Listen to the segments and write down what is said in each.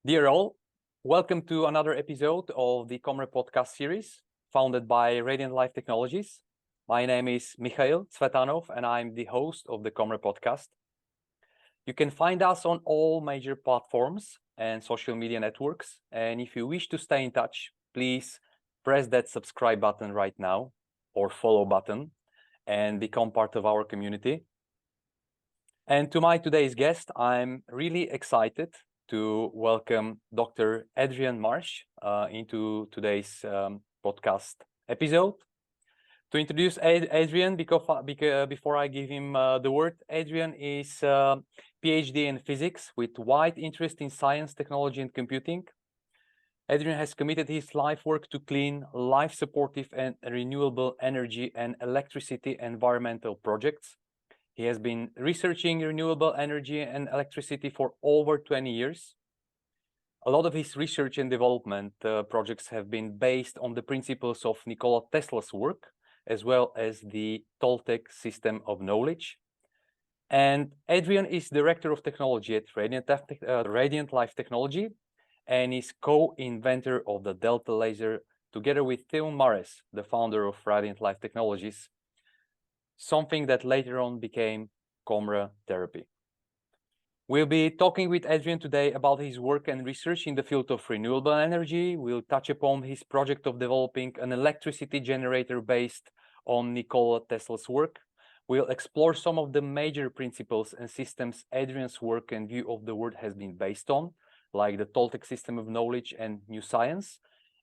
Dear all, welcome to another episode of the coMra podcast series founded by Radiant Life Technologies. My name is Mikhail Tsvetanov and I'm the host of the coMra podcast. You can find us on all major platforms and social media networks. And if you wish to stay in touch, please press that subscribe button right now or follow button and become part of our community. And to my today's guest, I'm really excited to welcome Dr. Adrian Marsh into today's podcast episode. To introduce Adrian, before I give him the word, Adrian is PhD in physics with wide interest in science, technology, and computing. Adrian has committed his life work to clean, life-supportive, and renewable energy and electricity environmental projects. He has been researching renewable energy and electricity for over 20 years. A lot of his research and development projects have been based on the principles of Nikola Tesla's work, as well as the Toltec System of Knowledge. And Adrian is Director of Technology at Radiant Life Technology and is co-inventor of the Delta Laser together with Théun, the founder of Radiant Life Technologies, something that later on became coMra therapy. We'll be talking with Adrian today about his work and research in the field of renewable energy. We'll touch upon his project of developing an electricity generator based on Nikola Tesla's work. We'll explore some of the major principles and systems Adrian's work and view of the world has been based on, like the Toltec System of Knowledge and New Science.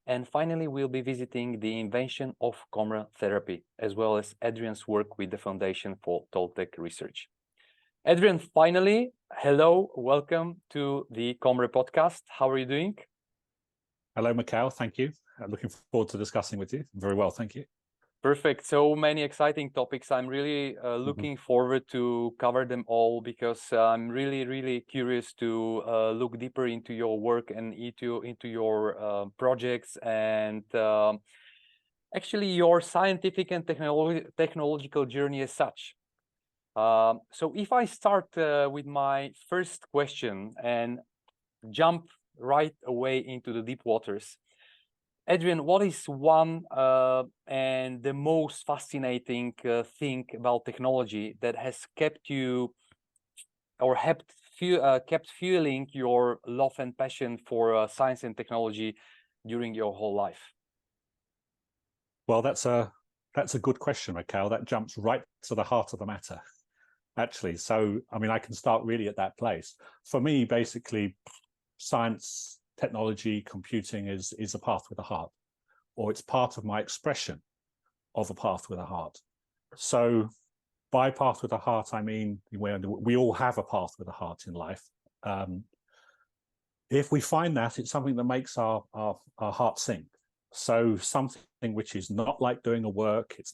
And finally, we'll be visiting the invention of coMra therapy, as well as Adrian's work with the Foundation for Toltec Research. Adrian, finally, hello, welcome to the coMra podcast. How are you doing? Hello, Mikhail. Thank you. I'm looking forward to discussing with you. Very well, thank you. Perfect. So many exciting topics. I'm really looking forward to cover them all because I'm really curious to look deeper into your work and into your projects and actually your scientific and technological journey as such. So if I start with my first question and jump right away into the deep waters, Adrian, what is one and the most fascinating thing about technology that has kept you or kept fueling your love and passion for science and technology during your whole life? Well, that's a good question, Mikhail. That jumps right to the heart of the matter, actually. So, I mean, I can start really at that place. For me, basically, science, technology, computing is a path with a heart, or it's part of my expression of a path with a heart. So by path with a heart, I mean, we all have a path with a heart in life. If we find that, it's something that makes our heart sing. So something which is not like doing a work, it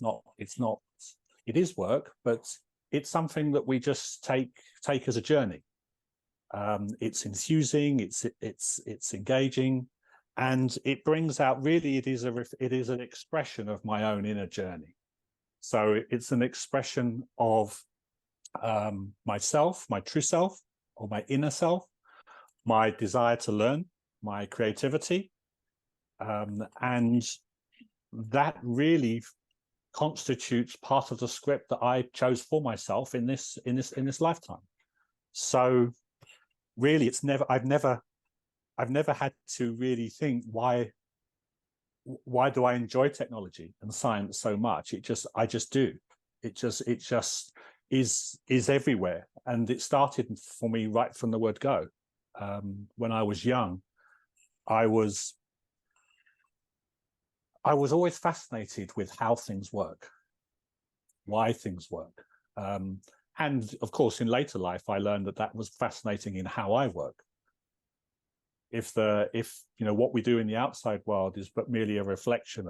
is work, but it's something that we just take as a journey. It's enthusing, it's engaging, and it brings out, really, it is an expression of my own inner journey. So it's an expression of myself, my true self, or my inner self, my desire to learn, my creativity, and that really constitutes part of the script that I chose for myself in this lifetime. So really, I've never had to really think why do I enjoy technology and science so much? I just do. It just is everywhere, and it started for me right from the word go. When I was young, I was always fascinated with how things work, why things work. And of course, in later life, I learned that was fascinating in how I work. If what we do in the outside world is but merely a reflection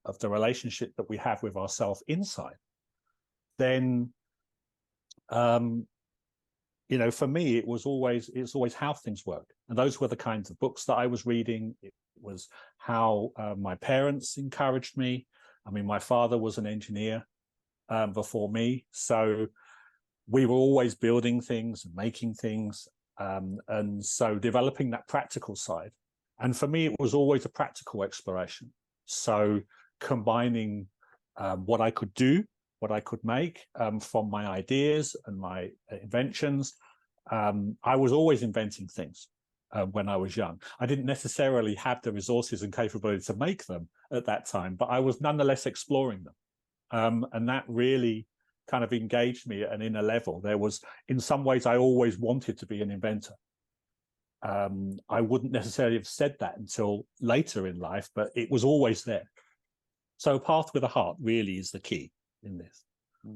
of the relationship that we have with ourselves inside, then you know, for me, it's always how things work. And those were the kinds of books that I was reading. It was how my parents encouraged me. I mean, my father was an engineer before me. So we were always building things and making things. And so developing that practical side. And for me, it was always a practical exploration. So combining what I could do, what I could make from my ideas and my inventions. I was always inventing things when I was young. I didn't necessarily have the resources and capability to make them at that time, but I was nonetheless exploring them. And that really kind of engaged me at an inner level. There was, in some ways, I always wanted to be an inventor. I wouldn't necessarily have said that until later in life, but it was always there. So path with a heart really is the key in this.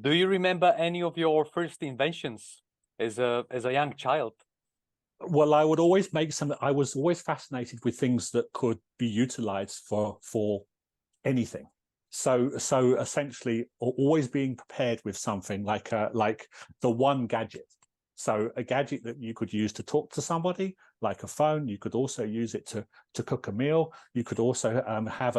Do you remember any of your first inventions as a young child? Well, I would always make some. I was always fascinated with things that could be utilized for anything. So essentially, always being prepared with something like the one gadget. So a gadget that you could use to talk to somebody, like a phone. You could also use it to cook a meal. You could also have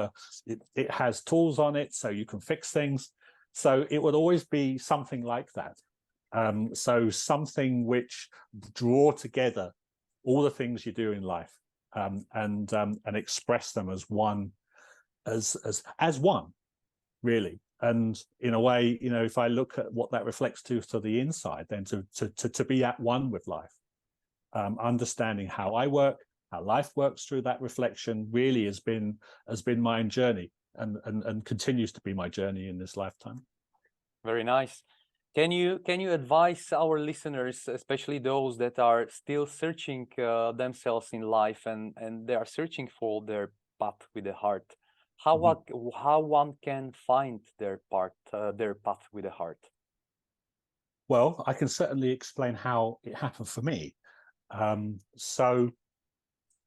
it has tools on it, so you can fix things. So it would always be something like that. So something which draw together all the things you do in life and express them as one, as one, really. And in a way, you know, if I look at what that reflects to the inside, then to be at one with life, understanding how I work, how life works through that reflection, really has been my journey and continues to be my journey in this lifetime. Very nice. Can you advise our listeners, especially those that are still searching themselves in life and they are searching for their path with the heart? How one can find their path with the heart? Well, I can certainly explain how it happened for me. So,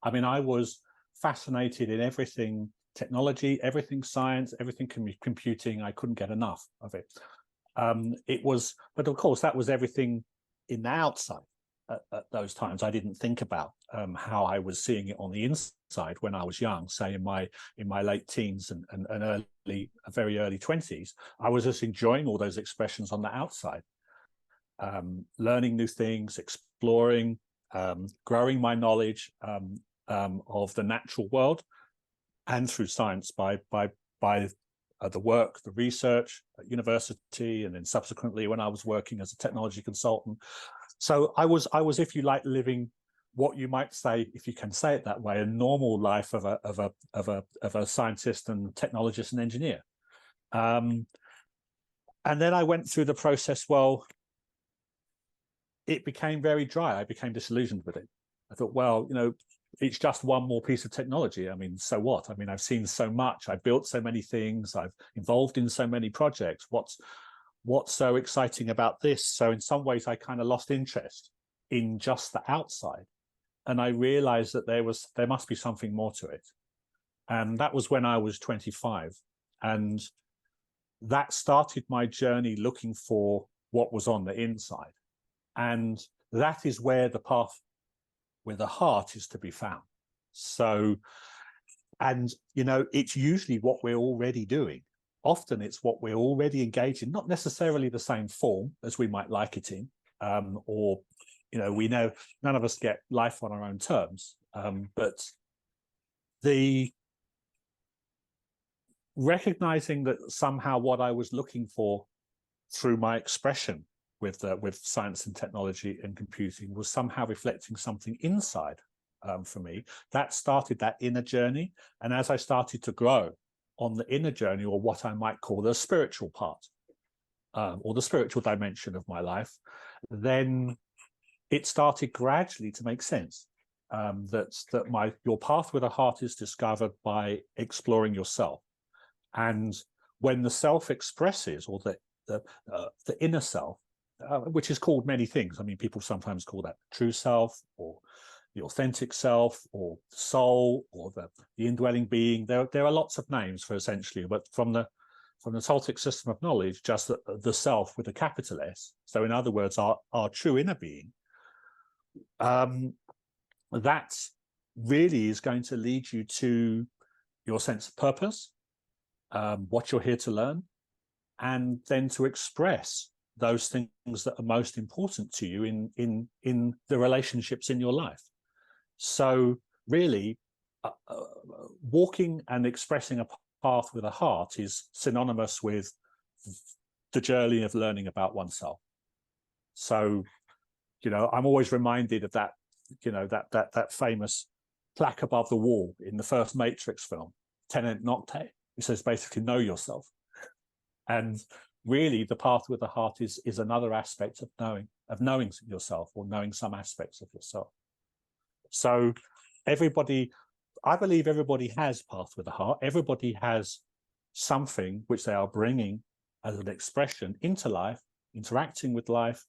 I mean, I was fascinated in everything technology, everything science, everything computing. I couldn't get enough of it. But of course, that was everything in the outside at those times. I didn't think about how I was seeing it on the inside when I was young, say in my late teens and very early 20s. I was just enjoying all those expressions on the outside, learning new things, exploring, growing my knowledge of the natural world, and through science by the work, the research at university, and then subsequently when I was working as a technology consultant. So I was, if you like, living what you might say, if you can say it that way, a normal life of a scientist and technologist and engineer. And then I went through the process. Well, it became very dry. I became disillusioned with it. I thought, well, you know, it's just one more piece of technology. I mean, so what? I mean, I've seen so much. I've built so many things. I've involved in so many projects. What's so exciting about this? So in some ways, I kind of lost interest in just the outside. And I realized that there must be something more to it. And that was when I was 25. And that started my journey looking for what was on the inside. And that is where the path with the heart is to be found. So, and, you know, it's usually what we're already doing. Often it's what we're already engaged in, not necessarily the same form as we might like it in, or, you know, we know none of us get life on our own terms, but the recognizing that somehow what I was looking for through my expression with science and technology and computing was somehow reflecting something inside for me. That started that inner journey. And as I started to grow on the inner journey, or what I might call the spiritual part, or the spiritual dimension of my life, then it started gradually to make sense. That your path with a heart is discovered by exploring yourself. And when the self expresses, or the inner self, which is called many things. I mean, people sometimes call that true self, or the authentic self, or the soul, or the indwelling being. There are lots of names for essentially, but from the Toltec System of Knowledge, just the self with a capital S. So in other words, our true inner being that really is going to lead you to your sense of purpose, what you're here to learn, and then to express those things that are most important to you in the relationships in your life. So really, walking and expressing a path with a heart is synonymous with the journey of learning about oneself. So, I'm always reminded of that, that famous plaque above the wall in the first Matrix film, Tenant Nocte. It says basically know yourself. And really the path with the heart is another aspect of knowing yourself, or knowing some aspects of yourself. So I believe everybody has path with the heart. Everybody has something which they are bringing as an expression into life, interacting with life.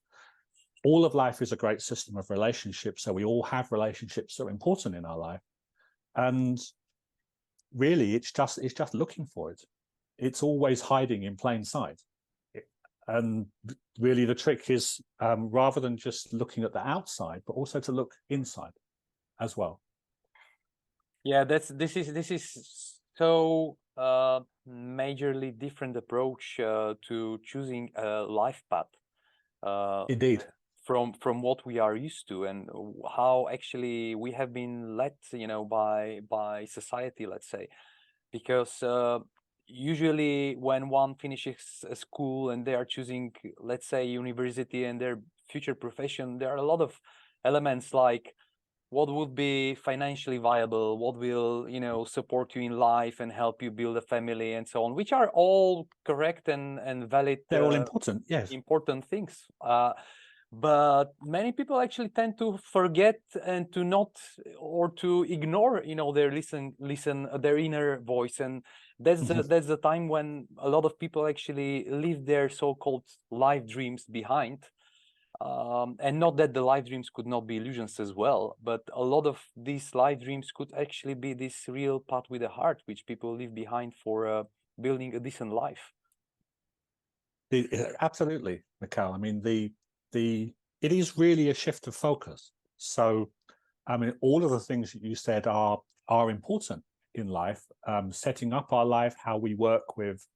All of life is a great system of relationships. So we all have relationships that are important in our life. And really, it's just looking for it. It's always hiding in plain sight. And really the trick is, rather than just looking at the outside, but also to look inside as well. Yeah, this is so majorly different approach to choosing a life path. Indeed. From what we are used to, and how actually we have been led, by society, let's say, because usually when one finishes a school and they are choosing, let's say, university and their future profession, there are a lot of elements like what would be financially viable, what will support you in life and help you build a family, and so on, which are all correct and valid. They're all important, yes. Important things. But many people actually tend to forget and to not, or to ignore, their inner voice, and that's the time when a lot of people actually leave their so-called life dreams behind. And not that the life dreams could not be illusions as well, but a lot of these life dreams could actually be this real path with the heart, which people leave behind for building a decent life. Absolutely, Mikhail. I mean, it is really a shift of focus. So, I mean, all of the things that you said are important in life. Setting up our life, how we work with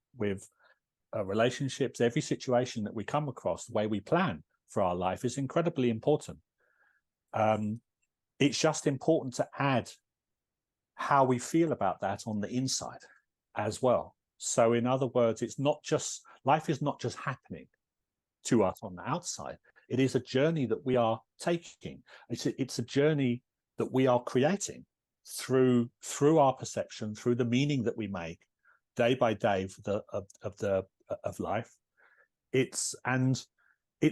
relationships, every situation that we come across, the way we plan for our life is incredibly important. It's just important to add how we feel about that on the inside as well. So in other words, life is not just happening to us on the outside. It is a journey that we are taking. It's a journey that we are creating through our perception, through the meaning that we make day by day of life. It's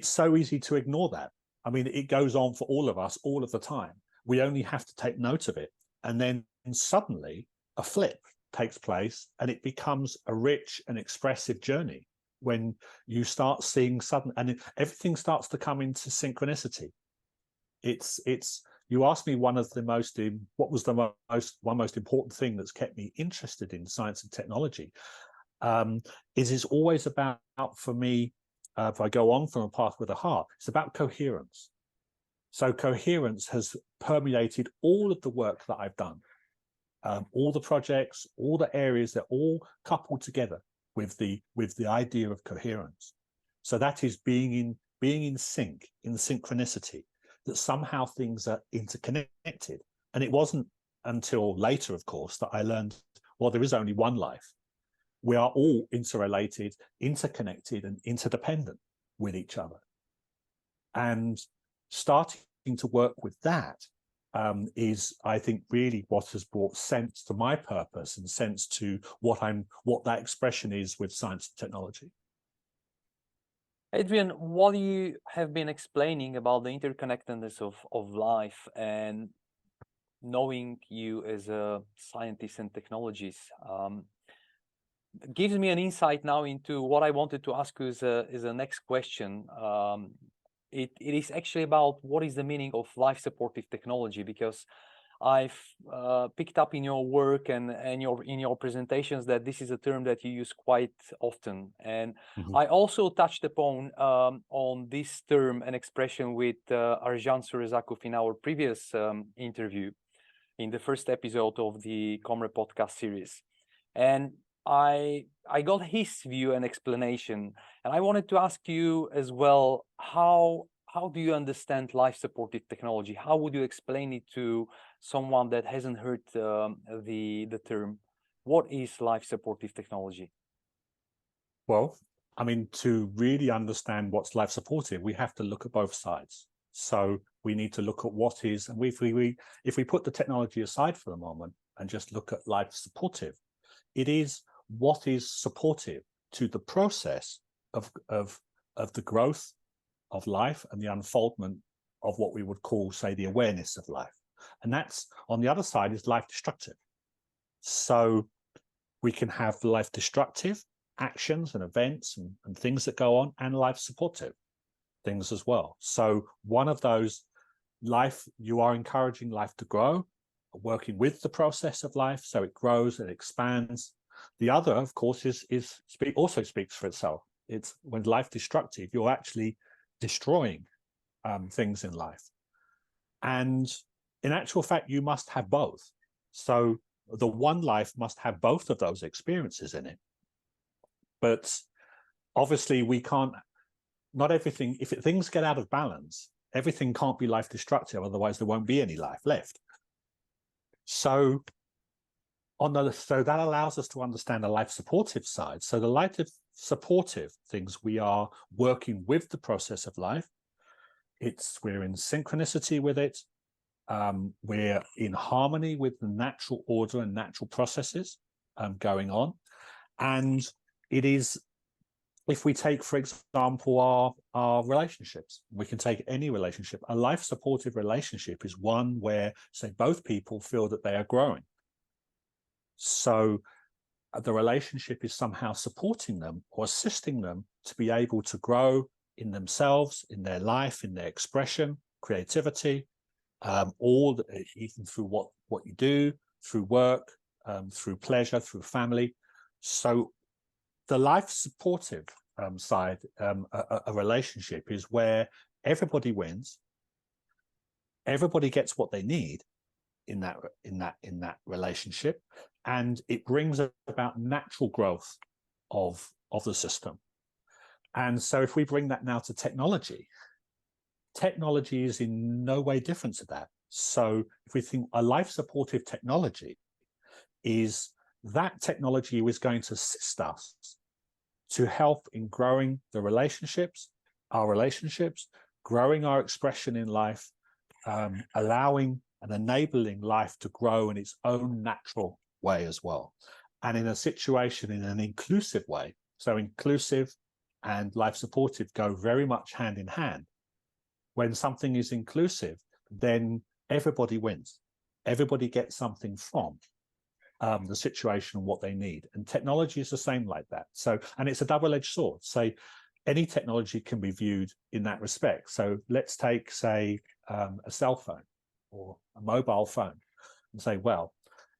so easy to ignore that. I mean, it goes on for all of us all of the time. We only have to take note of it. And then suddenly a flip takes place and it becomes a rich and expressive journey when you start seeing and everything starts to come into synchronicity. You asked me what was the most important thing that's kept me interested in science and technology. It's always about, for me, if I go on from a path with a heart, it's about coherence. So coherence has permeated all of the work that I've done, all the projects, all the areas, they're all coupled together with the idea of coherence. So that is being in sync, in synchronicity, that somehow things are interconnected. And it wasn't until later, of course, that I learned, well, there is only one life. We are all interrelated, interconnected, and interdependent with each other. And starting to work with that is, I think, really what has brought sense to my purpose and sense to what that expression is with science and technology. Adrian, what you have been explaining about the interconnectedness of life and knowing you as a scientist and technologist gives me an insight now into what I wanted to ask you is a next question. It is actually about what is the meaning of life supportive technology, because I've picked up in your work and in your presentations that this is a term that you use quite often. And I also touched upon on this term and expression with Arjan Surezakov in our previous interview in the first episode of the coMra podcast series. And I got his view and explanation, and I wanted to ask you as well, how do you understand life supportive technology? How would you explain it to someone that hasn't heard the term? What is life supportive technology? Well, I mean, to really understand what's life supportive, we have to look at both sides. So we need to look at what is, and if we put the technology aside for a moment and just look at life supportive, it is what is supportive to the process of the growth of life and the unfoldment of what we would call, say, the awareness of life. And that's, on the other side, is life destructive. So we can have life destructive actions and events and things that go on, and life supportive things as well. So one of those, you are encouraging life to grow, working with the process of life so it grows and expands. The other, of course, also speaks for itself. It's when life destructive, you're actually destroying things in life. And in actual fact, you must have both. So the one life must have both of those experiences in it. But obviously we can't, not everything, if things get out of balance, everything can't be life destructive, otherwise there won't be any life left. So so that allows us to understand the life supportive side. So the life supportive things, we are working with the process of life. We're in synchronicity with it. We're in harmony with the natural order and natural processes going on. And it is, if we take, for example, our relationships, we can take any relationship. A life supportive relationship is one where, say, both people feel that they are growing. So the relationship is somehow supporting them or assisting them to be able to grow in themselves, in their life, in their expression, creativity, even through what you do, through work, through pleasure, through family. So the life supportive side, a relationship is where everybody wins, everybody gets what they need in that relationship, and it brings about natural growth of the system. And so if we bring that now to technology is in no way different to that. So if we think a life supportive technology is that technology is going to assist us to help in growing the relationships, growing our expression in life, allowing and enabling life to grow in its own natural way as well. And in a situation in an inclusive way. So inclusive and life supportive go very much hand in hand. When something is inclusive, then everybody wins. Everybody gets something from the situation and what they need. And technology is the same like that. So, and it's a double-edged sword. So any technology can be viewed in that respect. So let's take, say, a cell phone or a mobile phone and say, well,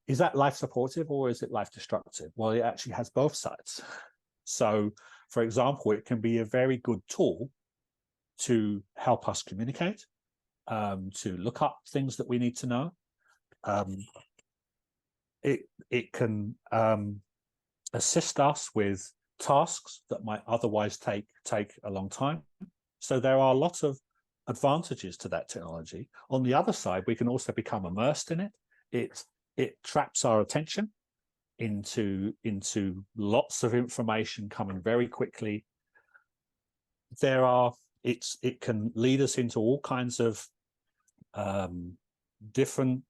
is that life supportive or is it life destructive? Well, it actually has both sides. So, for example, it can be a very good tool to help us communicate, to look up things that we need to know. It can assist us with tasks that might otherwise take a long time. So there are lots of advantages to that technology. On the other side, we can also become immersed in it. It traps our attention into lots of information coming very quickly. It can lead us into all kinds of different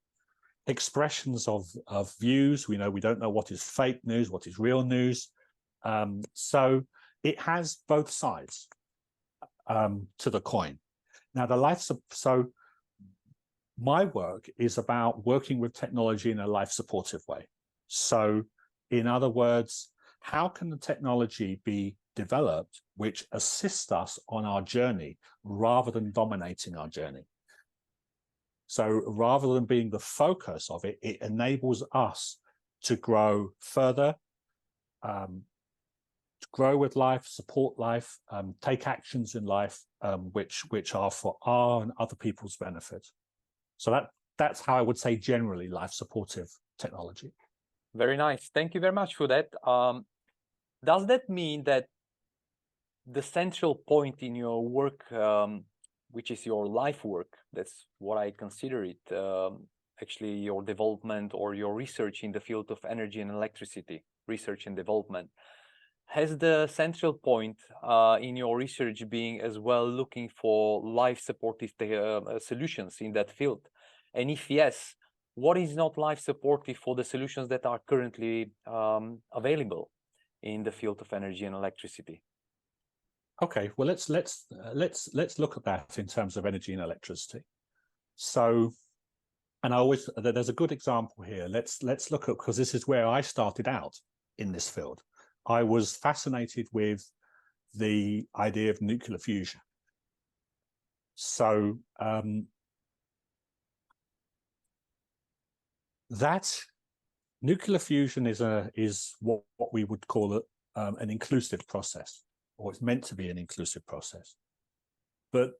expressions of views. We don't know what is fake news, what is real news. So it has both sides to the coin. Now, so my work is about working with technology in a life supportive way. So in other words, how can the technology be developed which assists us on our journey rather than dominating our journey? So rather than being the focus of it, it enables us to grow further, to grow with life, support life, take actions in life, which are for our and other people's benefit. So that's how I would say generally life supportive technology. Very nice. Thank you very much for that. Does that mean that the central point in your work, which is your life work, that's what I consider it, actually your development or your research in the field of energy and electricity, research and development, has the central point in your research being as well looking for life supportive solutions in that field? And if yes, what is not life supportive for the solutions that are currently available in the field of energy and electricity? Okay, well let's look at that in terms of energy and electricity. So, and there's a good example here. Let's look at, because this is where I started out in this field. I was fascinated with the idea of nuclear fusion. So that nuclear fusion is what we would call it, an inclusive process, or it's meant to be an inclusive process. But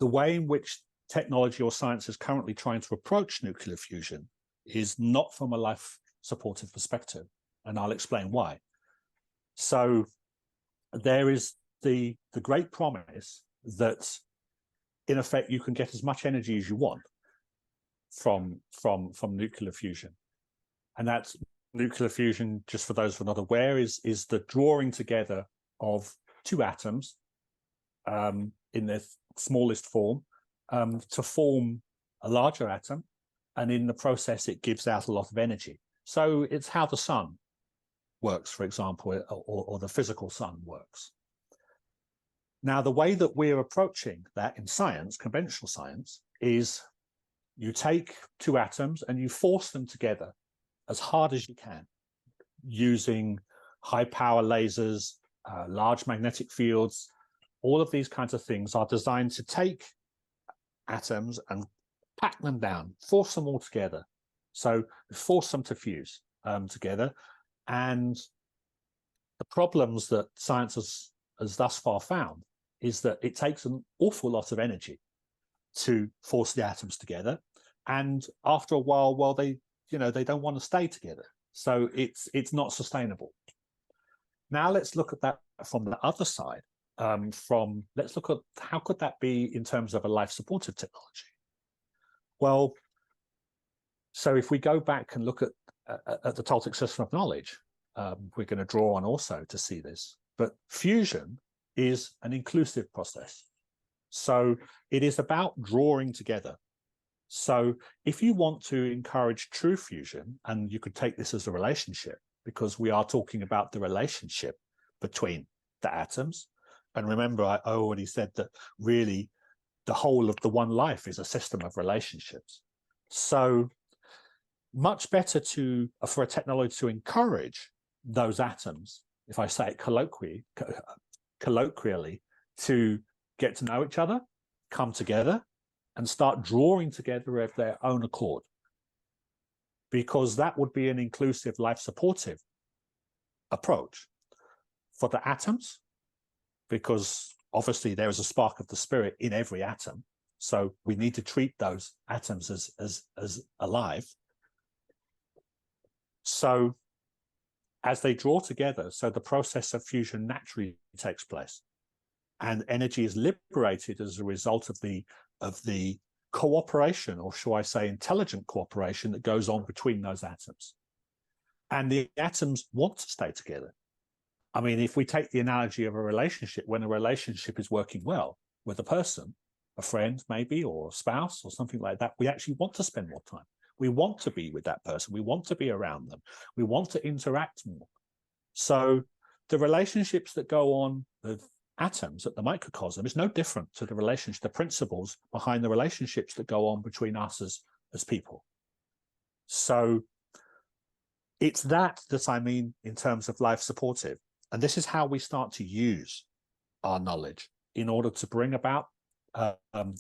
the way in which technology or science is currently trying to approach nuclear fusion is not from a life supportive perspective, and I'll explain why. So there is the great promise that in effect you can get as much energy as you want from nuclear fusion. And that's nuclear fusion, just for those who are not aware, is the drawing together of two atoms in their smallest form to form a larger atom, and in the process it gives out a lot of energy. So it's how the sun works, for example, or the physical sun works. Now, the way that we're approaching that in science, conventional science, is you take two atoms and you force them together as hard as you can using high power lasers, large magnetic fields. All of these kinds of things are designed to take atoms and pack them down, force them all together. So force them to fuse together. And the problems that science has thus far found is that it takes an awful lot of energy to force the atoms together. And after a while, well, they don't want to stay together. So it's not sustainable. Now let's look at that from the other side. Let's look at how could that be in terms of a life supportive technology? Well, so if we go back and look at the Toltec System of Knowledge, we're going to draw on also to see this. But fusion is an inclusive process. So it is about drawing together. So if you want to encourage true fusion, and you could take this as a relationship, because we are talking about the relationship between the atoms. And remember, I already said that really the whole of the one life is a system of relationships. So much better for a technology to encourage those atoms, if I say it colloquially, to get to know each other, come together, and start drawing together of their own accord. Because that would be an inclusive, life-supportive approach for the atoms, because obviously there is a spark of the spirit in every atom. So we need to treat those atoms as alive. So as they draw together, so the process of fusion naturally takes place, and energy is liberated as a result of the cooperation, or shall I say intelligent cooperation, that goes on between those atoms. And the atoms want to stay together. I mean, if we take the analogy of a relationship, when a relationship is working well with a person, a friend maybe, or a spouse or something like that, we actually want to spend more time. We want to be with that person. We want to be around them. We want to interact more. So the relationships that go on with atoms at the microcosm is no different to the principles behind the relationships that go on between us as people. So it's that I mean in terms of life supportive. And this is how we start to use our knowledge in order to bring about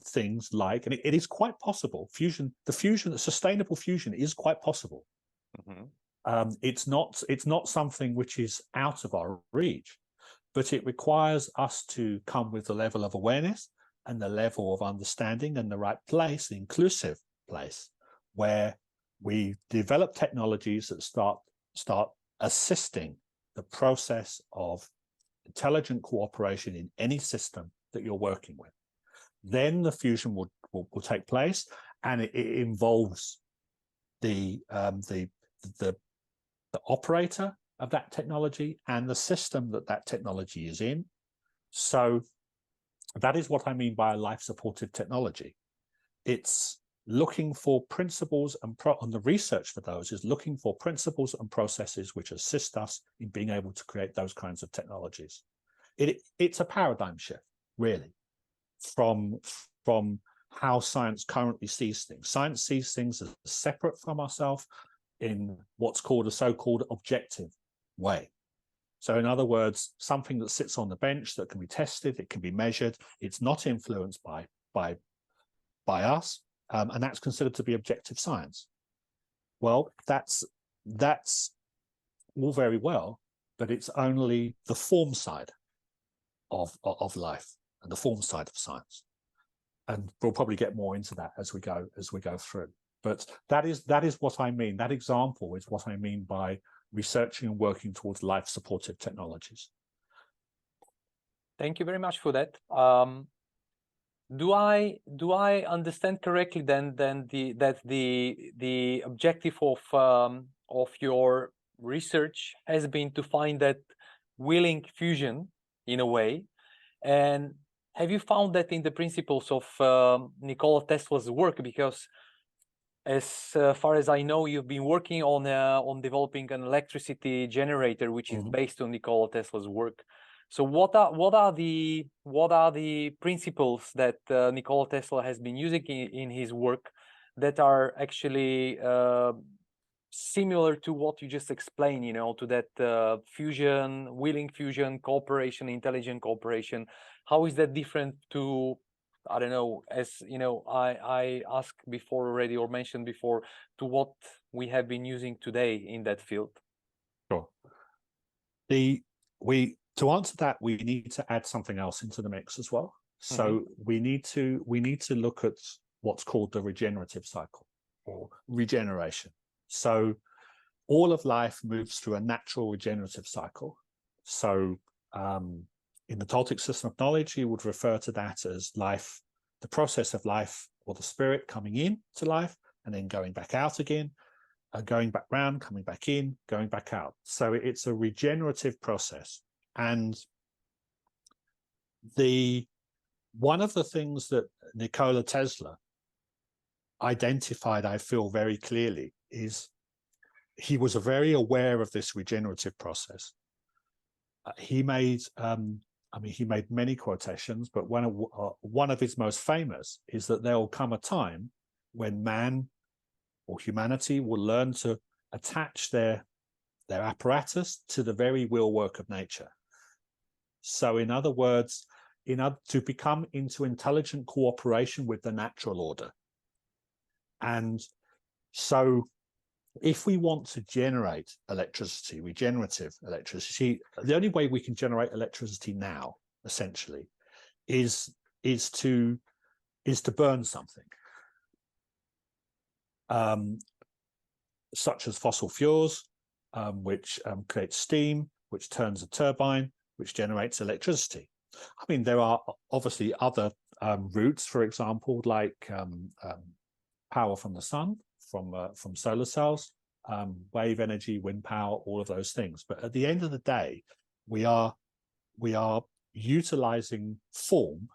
things like, and it is quite possible, the sustainable fusion is quite possible. Mm-hmm. It's not something which is out of our reach, but it requires us to come with the level of awareness and the level of understanding and the right place, the inclusive place, where we develop technologies that start assisting the process of intelligent cooperation in any system that you're working with. Then the fusion will take place, and it involves the operator of that technology and the system that technology is in. So that is what I mean by a life-supportive technology. It's looking for principles and the research for those is looking for principles and processes which assist us in being able to create those kinds of technologies. It's a paradigm shift, really, from how science currently sees things. Science sees things as separate from ourselves in what's called a so-called objective way. So in other words, something that sits on the bench that can be tested, it can be measured, it's not influenced by us, and that's considered to be objective science. Well, that's all very well, but it's only the form side of life and the form side of science. And we'll probably get more into that as we go through. But that is what I mean. That example is what I mean by researching and working towards life-supportive technologies. Thank you very much for that. Do I understand correctly then that the objective of your research has been to find that willing fusion in a way? And have you found that in the principles of Nikola Tesla's work? Because as far as I know, you've been working on developing an electricity generator, which is based on Nikola Tesla's work. So what are the principles that Nikola Tesla has been using in his work that are actually similar to what you just explained, you know, to that fusion, willing fusion, cooperation, intelligent cooperation? How is that different to, I don't know, as you know, I asked before already or mentioned before, to what we have been using today in that field? Sure. To answer that, we need to add something else into the mix as well. So we need to look at what's called the regenerative cycle or regeneration. So all of life moves through a natural regenerative cycle. So in the Toltec System of Knowledge, you would refer to that as life, the process of life or the spirit coming in to life and then going back out again, going back round, coming back in, going back out. So it's a regenerative process. And one of the things that Nikola Tesla identified, I feel very clearly, is he was very aware of this regenerative process. He made many quotations, but one of his most famous is that there will come a time when man or humanity will learn to attach their apparatus to the very will work of nature. So in other words, to become into intelligent cooperation with the natural order. And so if we want to generate electricity, regenerative electricity, the only way we can generate electricity now, essentially, is to burn something, such as fossil fuels, which creates steam, which turns a turbine, which generates electricity. I mean, there are obviously other routes, for example, like power from the sun, from solar cells, wave energy, wind power, all of those things. But at the end of the day, we are utilizing form,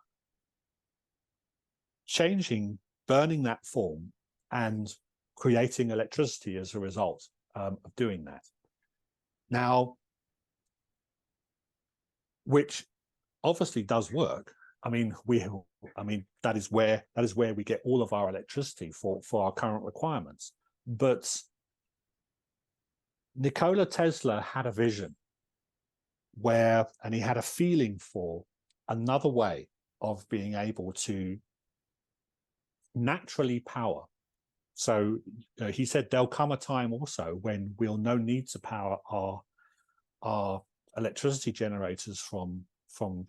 burning that form, and creating electricity as a result of doing that. Now, which obviously does work. I mean, that is where we get all of our electricity for our current requirements. But Nikola Tesla had a vision and he had a feeling for another way of being able to naturally power. So he said there'll come a time also when we'll no need to power our electricity generators from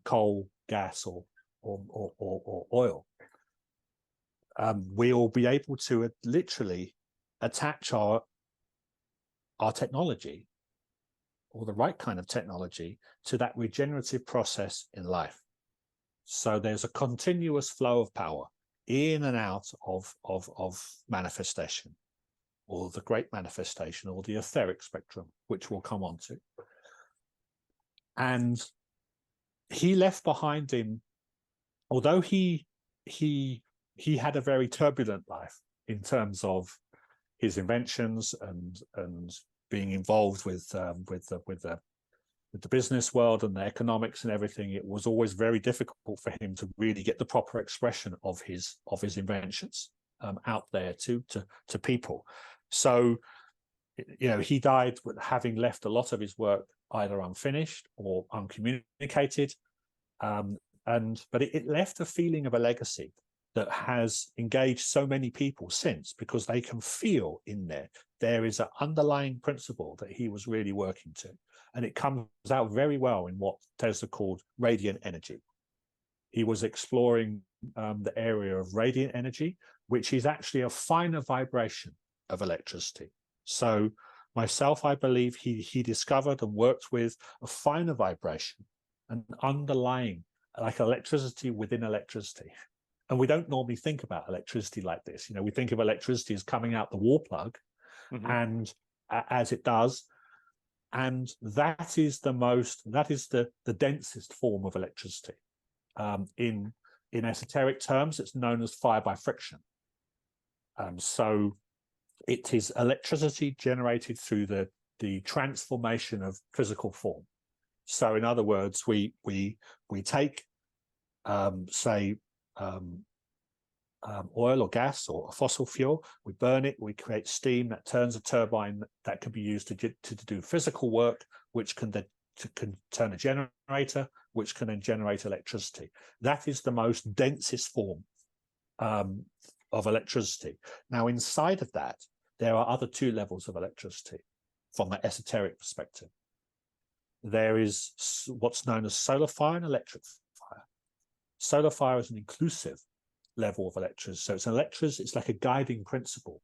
coal, gas, or oil. We'll be able to literally attach our technology, or the right kind of technology, to that regenerative process in life. So there's a continuous flow of power in and out of manifestation, or the great manifestation, or the etheric spectrum, which we'll come on to. And he left behind him, although he had a very turbulent life in terms of his inventions and being involved with the business world and the economics and everything. It was always very difficult for him to really get the proper expression of his inventions out there to people. So, he died with having left a lot of his work either unfinished or uncommunicated, but it left a feeling of a legacy that has engaged so many people since, because they can feel in there is an underlying principle that he was really working to. And it comes out very well in what Tesla called radiant energy. He was exploring the area of radiant energy, which is actually a finer vibration of electricity. So myself, I believe he discovered and worked with a finer vibration, an underlying, like electricity within electricity. And we don't normally think about electricity like this. We think of electricity as coming out the wall plug, and as it does. And that is the densest form of electricity. In esoteric terms, it's known as fire by friction. So it is electricity generated through the transformation of physical form. So in other words, we take, say, oil or gas or a fossil fuel, we burn it, we create steam that turns a turbine that can be used to do physical work, which can turn a generator, which can then generate electricity. That is the most densest form of electricity. Now, inside of that, there are other two levels of electricity from an esoteric perspective. There is what's known as solar fire and electric fire. Solar fire is an inclusive level of electricity. So it's like a guiding principle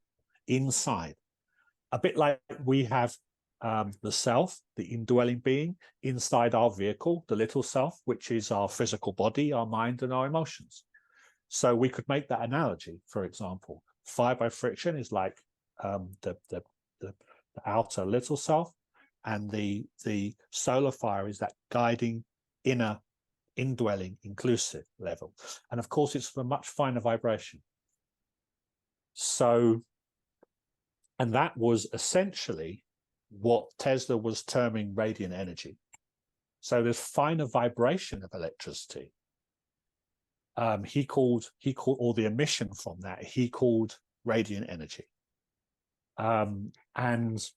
inside, a bit like we have the self, the indwelling being, inside our vehicle, the little self, which is our physical body, our mind, and our emotions. So we could make that analogy. For example, fire by friction is like the outer little self, and the solar fire is that guiding inner, indwelling, inclusive level. And of course, it's a much finer vibration. So, and that was essentially what Tesla was terming radiant energy. So there's finer vibration of electricity. He called all the emission from that, he called radiant energy. And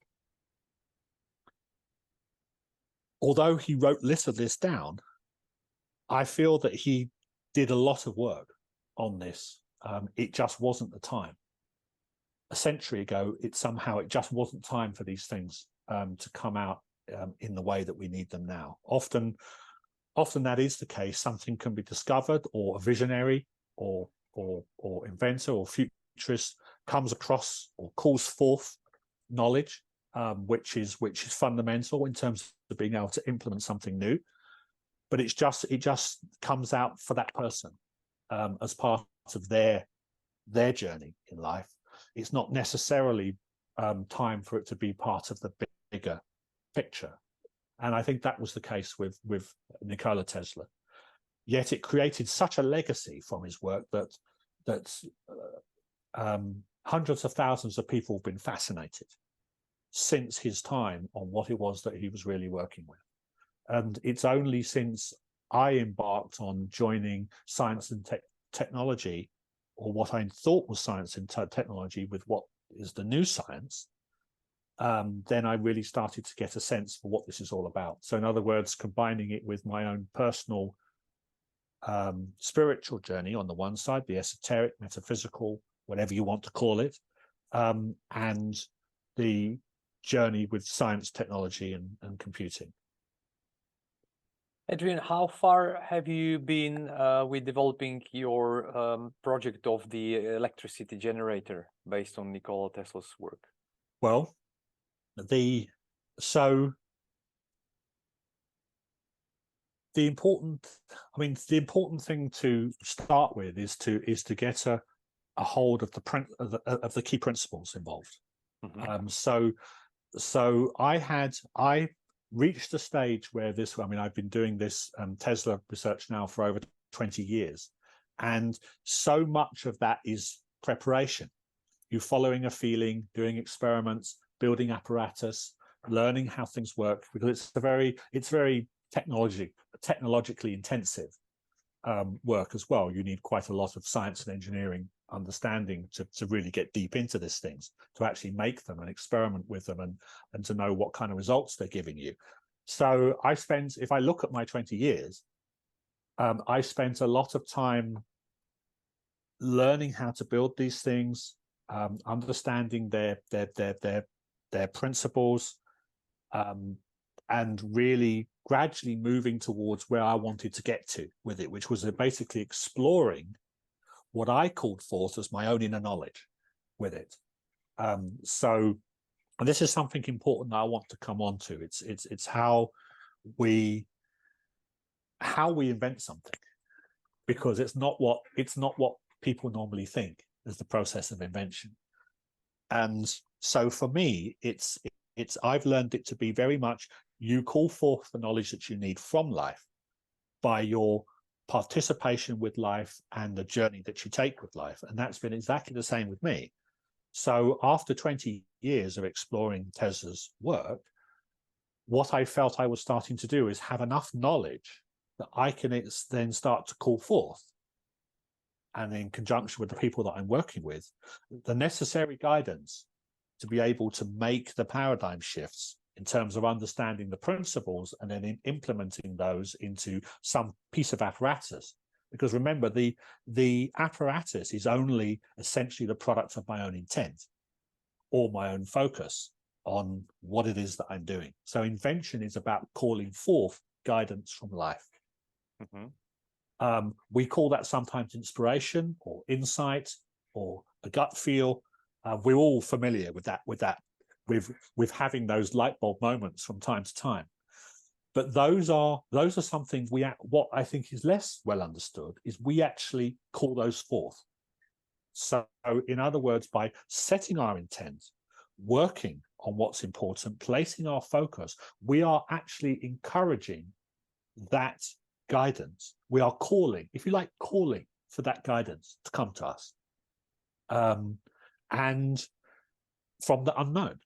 although he wrote little of this down, I feel that he did a lot of work on this. It just wasn't the time. A century ago, it just wasn't time for these things to come out in the way that we need them now. Often that is the case. Something can be discovered, or a visionary or inventor or futurist comes across or calls forth knowledge, which is fundamental in terms of being able to implement something new. But it just comes out for that person as part of their journey in life. It's not necessarily time for it to be part of the bigger picture. And I think that was the case with Nikola Tesla. Yet it created such a legacy from his work that hundreds of thousands of people have been fascinated since his time on what it was that he was really working with. And it's only since I embarked on joining science and technology, or what I thought was science and technology, with what is the new science, then I really started to get a sense for what this is all about. So in other words, combining it with my own personal spiritual journey on the one side, the esoteric, metaphysical, whatever you want to call it, and the journey with science, technology, and computing. Adrian, how far have you been with developing your project of the electricity generator based on Nikola Tesla's work? Well, the important thing to start with is to get a hold of the key principles involved. Mm-hmm. So I reached a stage where I've been doing this Tesla research now for over 20 years, and so much of that is preparation. You following a feeling, doing experiments, building apparatus, learning how things work, because it's very technologically intensive work as well. You need quite a lot of science and engineering understanding to really get deep into these things, to actually make them and experiment with them, and to know what kind of results they're giving you. So if I look at my 20 years, I spent a lot of time learning how to build these things, understanding their principles, and really gradually moving towards where I wanted to get to with it, which was basically exploring what I called forth as my own inner knowledge with it. So this is something important that I want to come on to. It's how we invent something, because it's not what people normally think is the process of invention. And so for me, I've learned it to be very much, you call forth the knowledge that you need from life by your participation with life and the journey that you take with life. And that's been exactly the same with me. So after 20 years of exploring Tesla's work, what I felt I was starting to do is have enough knowledge that I can then start to call forth, and in conjunction with the people that I'm working with, the necessary guidance to be able to make the paradigm shifts in terms of understanding the principles and then implementing those into some piece of apparatus. Because remember, the apparatus is only essentially the product of my own intent or my own focus on what it is that I'm doing. So invention is about calling forth guidance from life. Mm-hmm. We call that sometimes inspiration or insight or a gut feel. We're all familiar with that, with having those light bulb moments from time to time. But those are something what I think is less well understood is we actually call those forth. So in other words, by setting our intent, working on what's important, placing our focus, we are actually encouraging that guidance. We are calling, if you like, calling for that guidance to come to us. And from the unknown.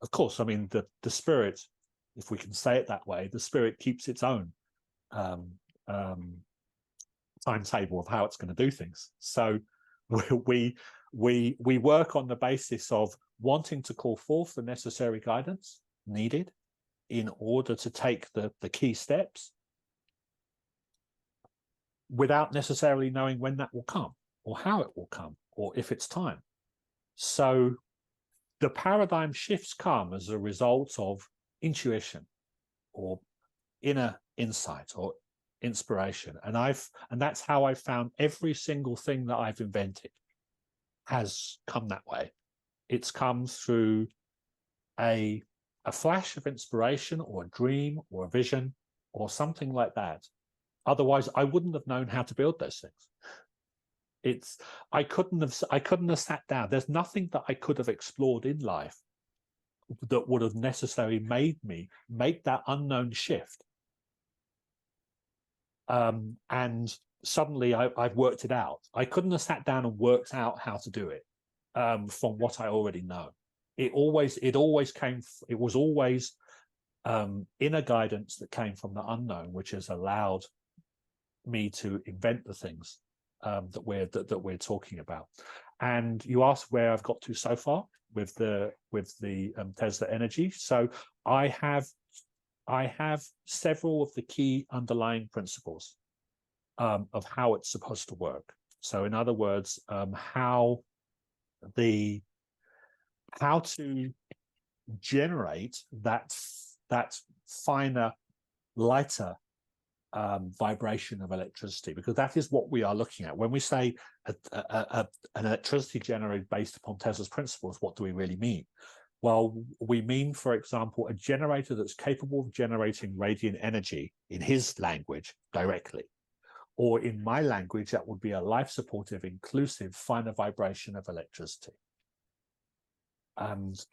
Of course, I mean, the spirit, if we can say it that way, the spirit keeps its own timetable of how it's going to do things. So we work on the basis of wanting to call forth the necessary guidance needed in order to take the key steps, without necessarily knowing when that will come or how it will come or if it's time. So the paradigm shifts come as a result of intuition or inner insight or inspiration. And that's how I found every single thing that I've invented has come that way. It's come through a flash of inspiration or a dream or a vision or something like that. Otherwise, I wouldn't have known how to build those things. I couldn't have sat down. There's nothing that I could have explored in life that would have necessarily made me make that unknown shift. And suddenly I've worked it out. I couldn't have sat down and worked out how to do it from what I already know. It was always inner guidance that came from the unknown, which has allowed me to invent the things that we're talking about. And you asked where I've got to so far with the Tesla energy. So I have several of the key underlying principles of how it's supposed to work. So in other words, how to generate that finer, lighter vibration of electricity, because that is what we are looking at when we say an electricity generated based upon Tesla's principles. What do we really mean? Well, we mean, for example, a generator that's capable of generating radiant energy in his language directly, or in my language, that would be a life-supportive, inclusive, finer vibration of electricity. And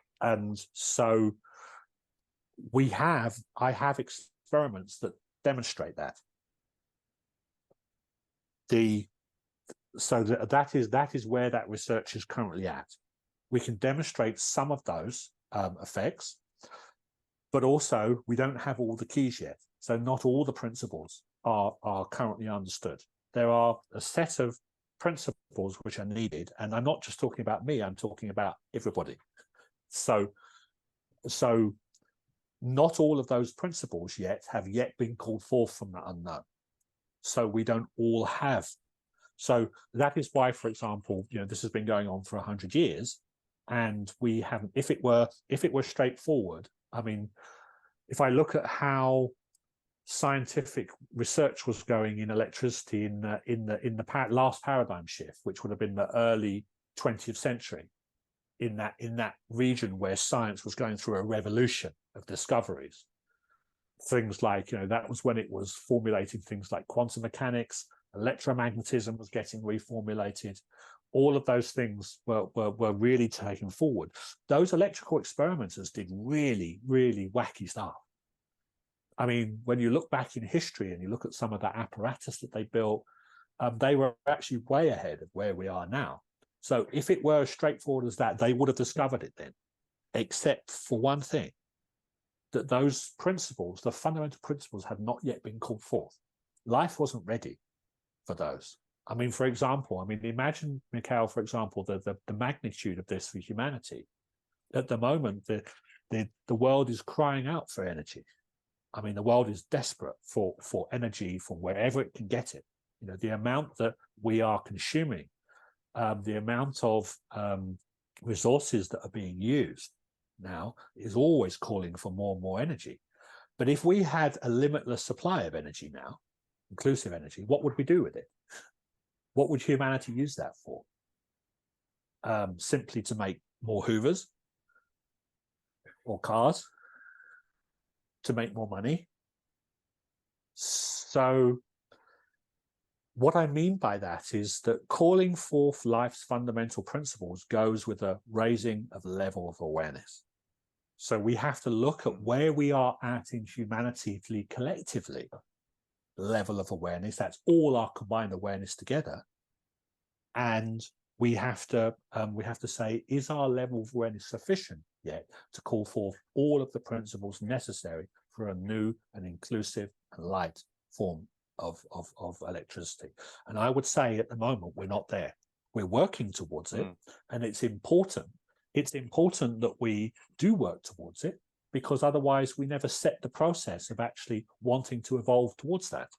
so I have experiments that demonstrate that. So that is where that research is currently at. We can demonstrate some of those effects, but also we don't have all the keys yet. So not all the principles are currently understood. There are a set of principles which are needed, and I'm not just talking about me, I'm talking about everybody. So not all of those principles have yet been called forth from the unknown. So we don't all have. So that is why, for example, this has been going on for 100 years, and we haven't. If it were straightforward, I mean, if I look at how scientific research was going in electricity in the last paradigm shift, which would have been the early 20th century, in that region where science was going through a revolution of discoveries, things like that was when it was formulating things like quantum mechanics, electromagnetism was getting reformulated. All of those things were really taken forward. Those electrical experimenters did really, really wacky stuff. I mean, when you look back in history and you look at some of the apparatus that they built, they were actually way ahead of where we are now. So if it were as straightforward as that, they would have discovered it then, except for one thing, that those principles, the fundamental principles, had not yet been called forth. Life wasn't ready for those. I mean, for example, imagine, Mikhail, for example, the magnitude of this for humanity. At the moment, the world is crying out for energy. I mean, the world is desperate for energy from wherever it can get it. The amount that we are consuming, the amount of resources that are being used now is always calling for more and more energy. But if we had a limitless supply of energy now, inclusive energy, what would we do with it? What would humanity use that for? Simply to make more Hoovers or cars, to make more money. So what I mean by that is that calling forth life's fundamental principles goes with a raising of level of awareness. So we have to look at where we are at in humanity collectively, level of awareness. That's all our combined awareness together. And we have to say, is our level of awareness sufficient yet to call forth all of the principles necessary for a new and inclusive and light form of electricity? And I would say at the moment we're not there. We're working towards it, and it's important. It's important that we do work towards it, because otherwise we never set the process of actually wanting to evolve towards that.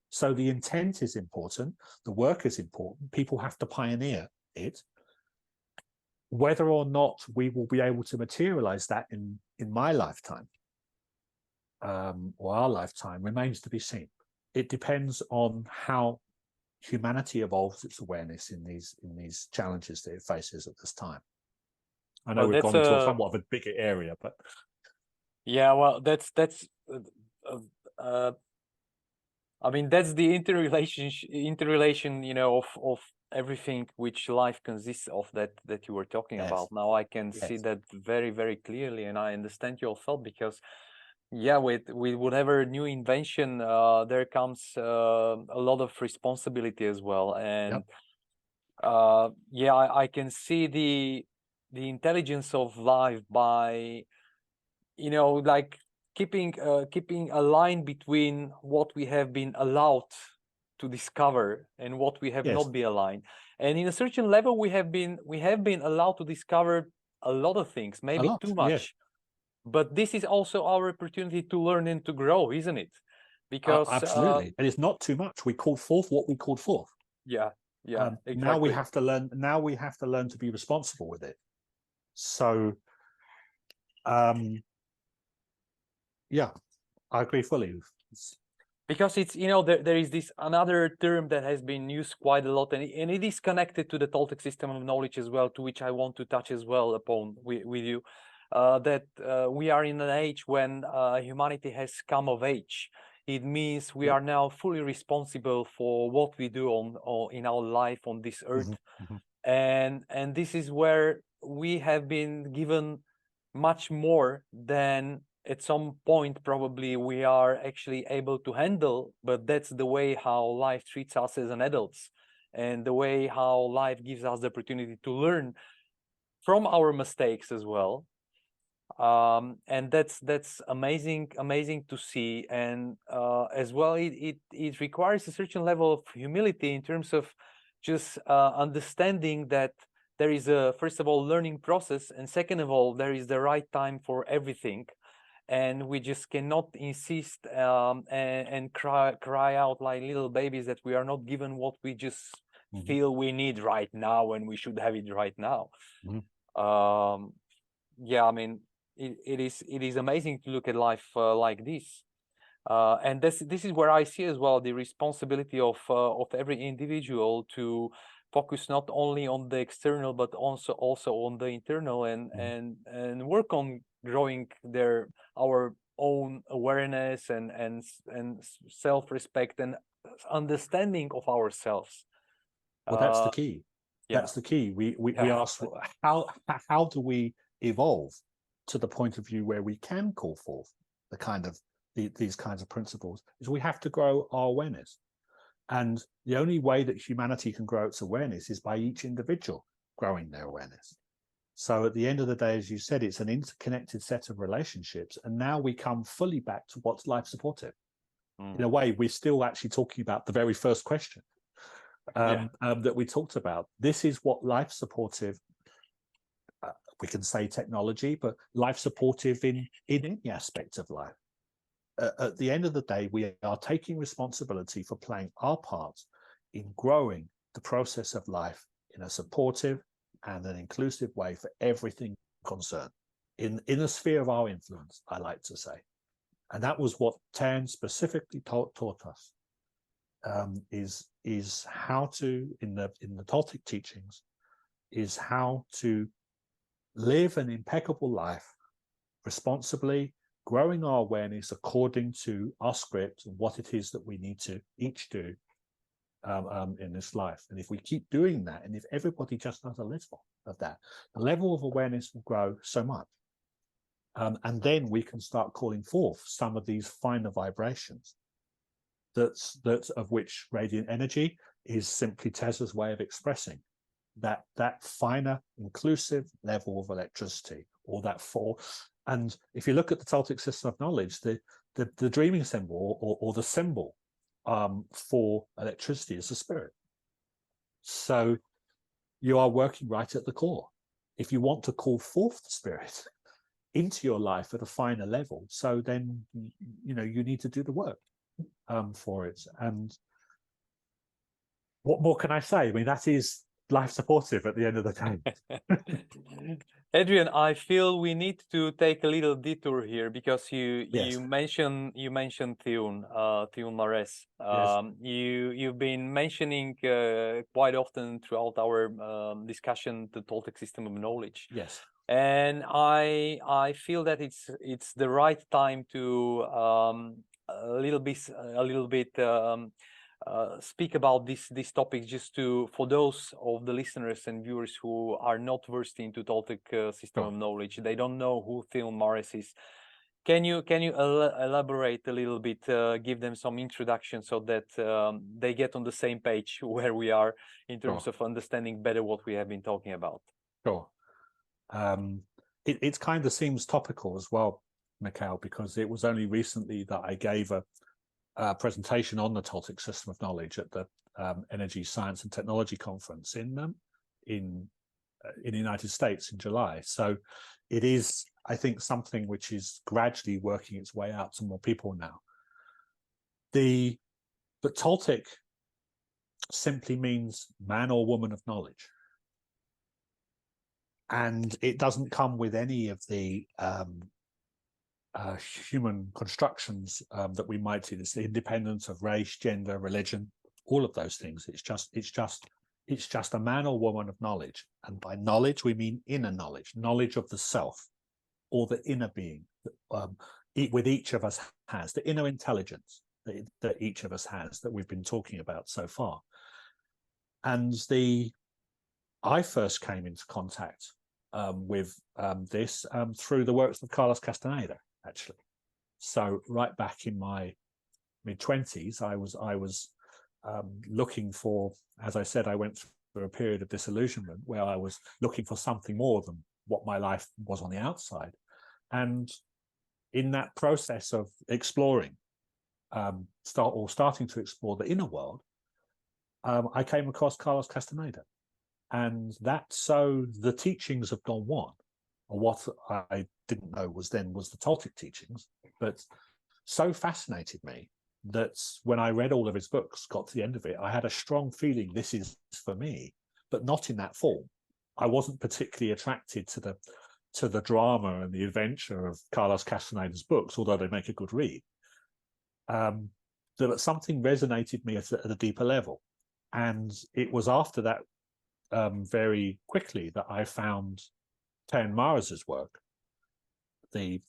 So the intent is important, the work is important, people have to pioneer it. Whether or not we will be able to materialize that in my lifetime or our lifetime remains to be seen. It depends on how humanity evolves its awareness in these challenges that it faces at this time. I know we've gone into somewhat of a bigger area, but yeah, well, that's I mean, that's the interrelation, of everything which life consists of that you were talking about. Now I can see that very, very clearly, and I understand your thought, because with whatever new invention, there comes a lot of responsibility as well. And I can see the intelligence of life by, like keeping a line between what we have been allowed to discover and what we have not been aligned. And in a certain level, we have been allowed to discover a lot of things, maybe too much. But this is also our opportunity to learn and to grow, isn't it? because absolutely, and it's not too much. We call forth what we called forth. yeah, exactly. Now we have to learn. Now we have to learn to be responsible with it. So, yeah, I agree fully. Because it's, you know, there is this another term that has been used quite a lot, and it is connected to the Toltec system of knowledge as well, to which I want to touch as well upon with you, that we are in an age when humanity has come of age. It means we are now fully responsible for what we do in our life on this earth. And this is where we have been given much more than at some point probably we are actually able to handle, but that's the way how life treats us as an adults, and the way how life gives us the opportunity to learn from our mistakes as well. And that's amazing to see. And as well, it requires a certain level of humility in terms of just understanding that there is a, first of all, learning process, and second of all, there is the right time for everything. And we just cannot insist and cry out like little babies that we are not given what we just feel we need right now, and we should have it right now. Yeah, I mean, it is amazing to look at life like this. And this is where I see as well the responsibility of every individual to focus not only on the external but also on the internal, and work on growing our own awareness and self-respect and understanding of ourselves. Well, that's the key. That's the key. We ask, how do we evolve to the point of view where we can call forth the kind of these kinds of principles? Is we have to grow our awareness. And the only way that humanity can grow its awareness is by each individual growing their awareness. So at the end of the day, as you said, it's an interconnected set of relationships. And now we come fully back to what's life supportive. In a way, we're still actually talking about the very first question that we talked about. This is what life supportive, we can say technology, but life supportive in any aspect of life. At the end of the day, we are taking responsibility for playing our part in growing the process of life in a supportive and an inclusive way for everything concerned in the sphere of our influence, I like to say. And that was what Théun specifically taught us, is how to, in the Toltec teachings, is how to live an impeccable life responsibly, growing our awareness according to our script and what it is that we need to each do in this life. And if we keep doing that, and if everybody just does a little of that, the level of awareness will grow so much. And then we can start calling forth some of these finer vibrations that of which radiant energy is simply Tesla's way of expressing that finer inclusive level of electricity, or that for. And if you look at the Toltec system of knowledge, the dreaming symbol or the symbol for electricity is the spirit. So you are working right at the core. If you want to call forth the spirit into your life at a finer level, so then you need to do the work for it. And what more can I say? I mean, that is life supportive at the end of the day. Adrian, I feel we need to take a little detour here, because you mentioned Théun, Théun Marsh. You've been mentioning quite often throughout our discussion the Toltec system of knowledge. Yes. And I feel that it's the right time to a little bit speak about these topics, just for those of the listeners and viewers who are not versed into Toltec system of knowledge. They don't know who Théun Marsh is. Can you elaborate a little bit, give them some introduction, so that they get on the same page where we are in terms of understanding better what we have been talking about? Sure. It kind of seems topical as well, Mikhail, because it was only recently that I gave a presentation on the Toltec system of knowledge at the Energy, Science and Technology Conference in the United States in July. So it is, I think, something which is gradually working its way out to more people now. but Toltec simply means man or woman of knowledge. And it doesn't come with any of the human constructions that we might see. It's the independence of race, gender, religion, all of those things. It's just a man or woman of knowledge. And by knowledge, we mean inner knowledge, knowledge of the self or the inner being with each of us has, the inner intelligence that each of us has that we've been talking about so far. And I first came into contact with this through the works of Carlos Castaneda, actually. So right back in my mid-20s, I was looking for, as I said, I went through a period of disillusionment where I was looking for something more than what my life was on the outside. And in that process of exploring, starting to explore the inner world, I came across Carlos Castaneda. And the teachings of Don Juan, or what I didn't know was the Toltec teachings, but so fascinated me that when I read all of his books, got to the end of it, I had a strong feeling this is for me, but not in that form. I wasn't particularly attracted to the drama and the adventure of Carlos Castaneda's books, although they make a good read. That something resonated me at a deeper level. And it was after that very quickly that I found Théun Marsh's work, the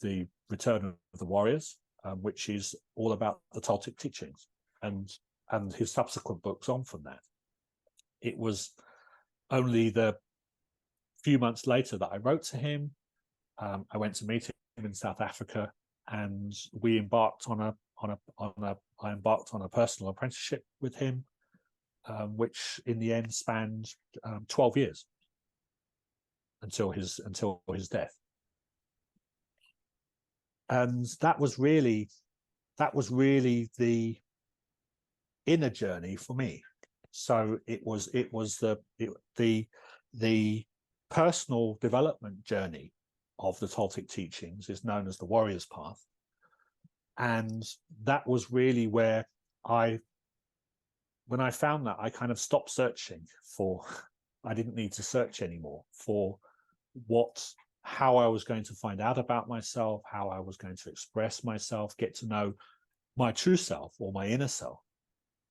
Return of the Warriors, which is all about the Toltec teachings, and his subsequent books on from that. It was only the few months later that I wrote to him. I went to meet him in South Africa, and we embarked on a personal apprenticeship with him, which in the end spanned 12 years until his death. And that was really the inner journey for me. So it was the personal development journey of the Toltec teachings is known as the warrior's path. And that was really where when I found that, I kind of stopped searching I didn't need to search anymore for how I was going to find out about myself, how I was going to express myself, get to know my true self or my inner self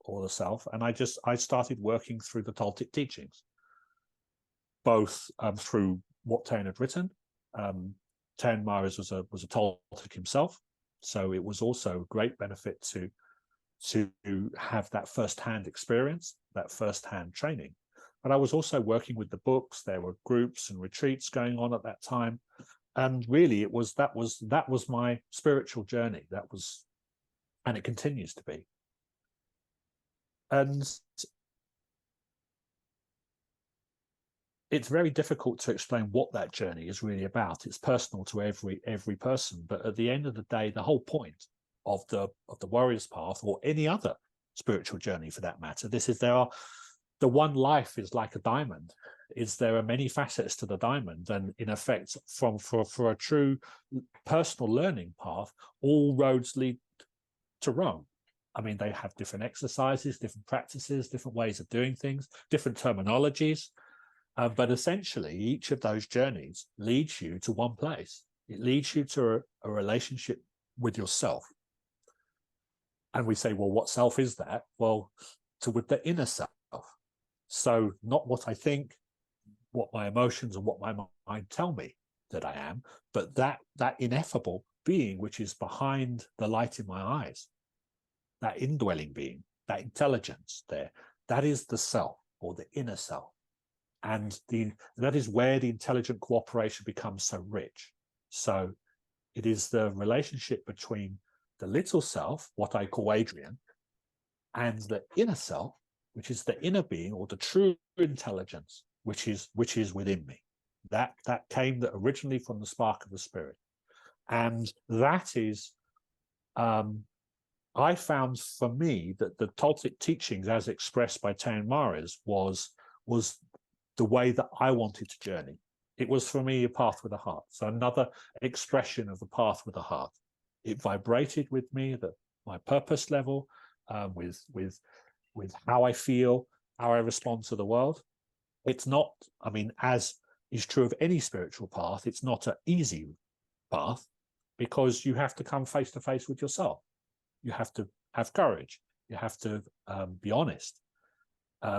or the self. And I started working through the Toltec teachings, both through what Théun had written. Théun Marsh was a Toltec himself, so it was also a great benefit to have that first-hand experience, that first-hand training. But I was also working with the books. There were groups and retreats going on at that time, and really that was my spiritual journey. And it continues to be. And it's very difficult to explain what that journey is really about. It's personal to every person, but at the end of the day, the whole point of the warrior's path, or any other spiritual journey for that matter, the one life is like a diamond. There are many facets to the diamond, and in effect, for a true personal learning path, all roads lead to Rome. I mean, they have different exercises, different practices, different ways of doing things, different terminologies, but essentially each of those journeys leads you to one place. It leads you to a relationship with yourself. And we say, well, what self is that? Well, with the inner self. So not what I think, what my emotions and what my mind tell me that I am, but that ineffable being which is behind the light in my eyes, that indwelling being, that intelligence there, that is the self, or the inner self. And that is where the intelligent cooperation becomes so rich. So it is the relationship between the little self, what I call Adrian, and the inner self, which is the inner being, or the true intelligence, which is within me. That came originally from the spark of the spirit. And that is, I found for me that the Toltec teachings, as expressed by Théun Marsh, was the way that I wanted to journey. It was for me a path with a heart. So another expression of the path with a heart. It vibrated with me at my purpose level, with how I feel, how I respond to the world. It's not, I mean, as is true of any spiritual path, it's not an easy path, because you have to come face to face with yourself. You have to have courage. You have to be honest.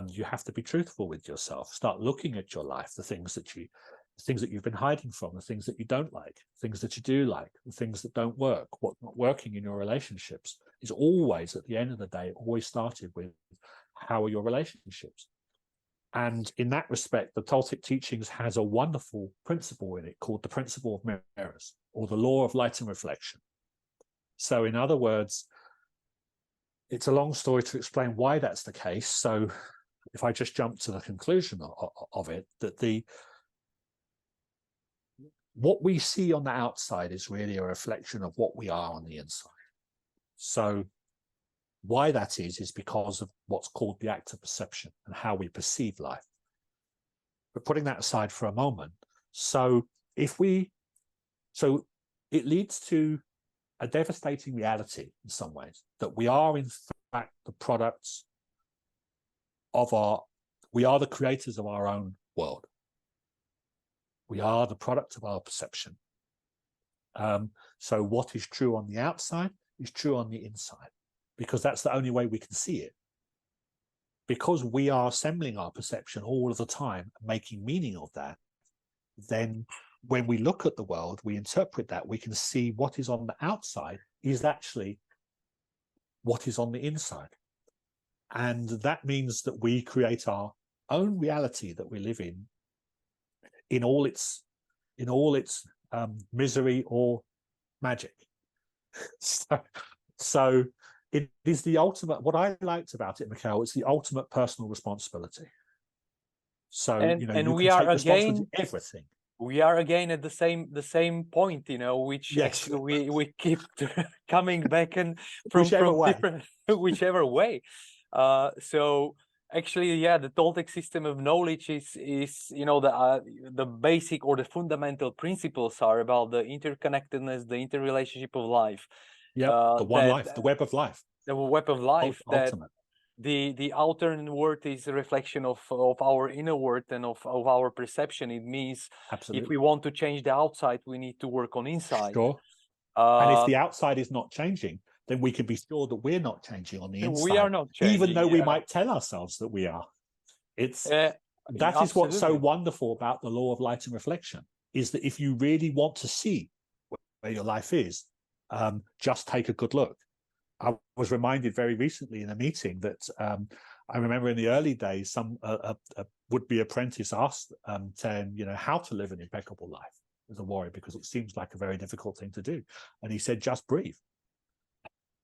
You have to be truthful with yourself. Start looking at your life, the things that you've been hiding from, the things that you don't like, things that you do like, the things that don't work, what's not working in your relationships is always, at the end of the day, always started with how are your relationships. And in that respect, the Toltec teachings has a wonderful principle in it called the principle of mirrors, or the law of light and reflection. So in other words, it's a long story to explain why that's the case. So if I just jump to the conclusion of it, that what we see on the outside is really a reflection of what we are on the inside. So why that is because of what's called the act of perception and how we perceive life. But putting that aside for a moment, so it leads to a devastating reality in some ways, that we are in fact the products of we are the creators of our own world. We are the product of our perception. So what is true on the outside is true on the inside, because that's the only way we can see it. Because we are assembling our perception all of the time, making meaning of that, then when we look at the world, we interpret that, we can see what is on the outside is actually what is on the inside. And that means that we create our own reality that we live in all its misery or magic. So it is the ultimate, what I liked about it, Mikhail, it's the ultimate personal responsibility. So, and you we can are take responsibility again for everything. We are again at the same point, which Yes. actually we keep coming back and Whichever from way. different whichever way. So actually, yeah, the Toltec system of knowledge is the basic or the fundamental principles are about the interconnectedness, the interrelationship of life. Yeah, the one life, the web of life. The web of life. Ultimate. The outer world is a reflection of our inner world and of our perception. It means Absolutely. if we want to change the outside, we need to work on inside. Sure. And if the outside is not changing, then we can be sure that we're not changing on the inside. We are not changing, even though we might tell ourselves that we are. That is what's so wonderful about the law of light and reflection, is that if you really want to see where your life is, just take a good look. I was reminded very recently in a meeting that I remember in the early days, a would-be apprentice asked Théun, how to live an impeccable life as a warrior, because it seems like a very difficult thing to do. And he said, just breathe,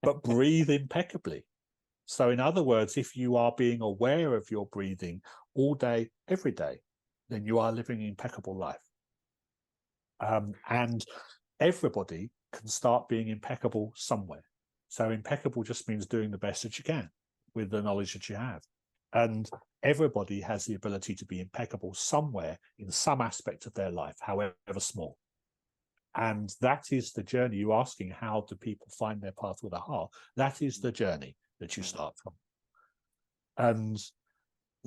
but breathe impeccably. So in other words, if you are being aware of your breathing all day, every day, then you are living an impeccable life. And everybody can start being impeccable somewhere. So impeccable just means doing the best that you can with the knowledge that you have. And everybody has the ability to be impeccable somewhere in some aspect of their life, however small. And that is the journey. You're asking, how do people find their path with a heart? That is the journey that you start from. And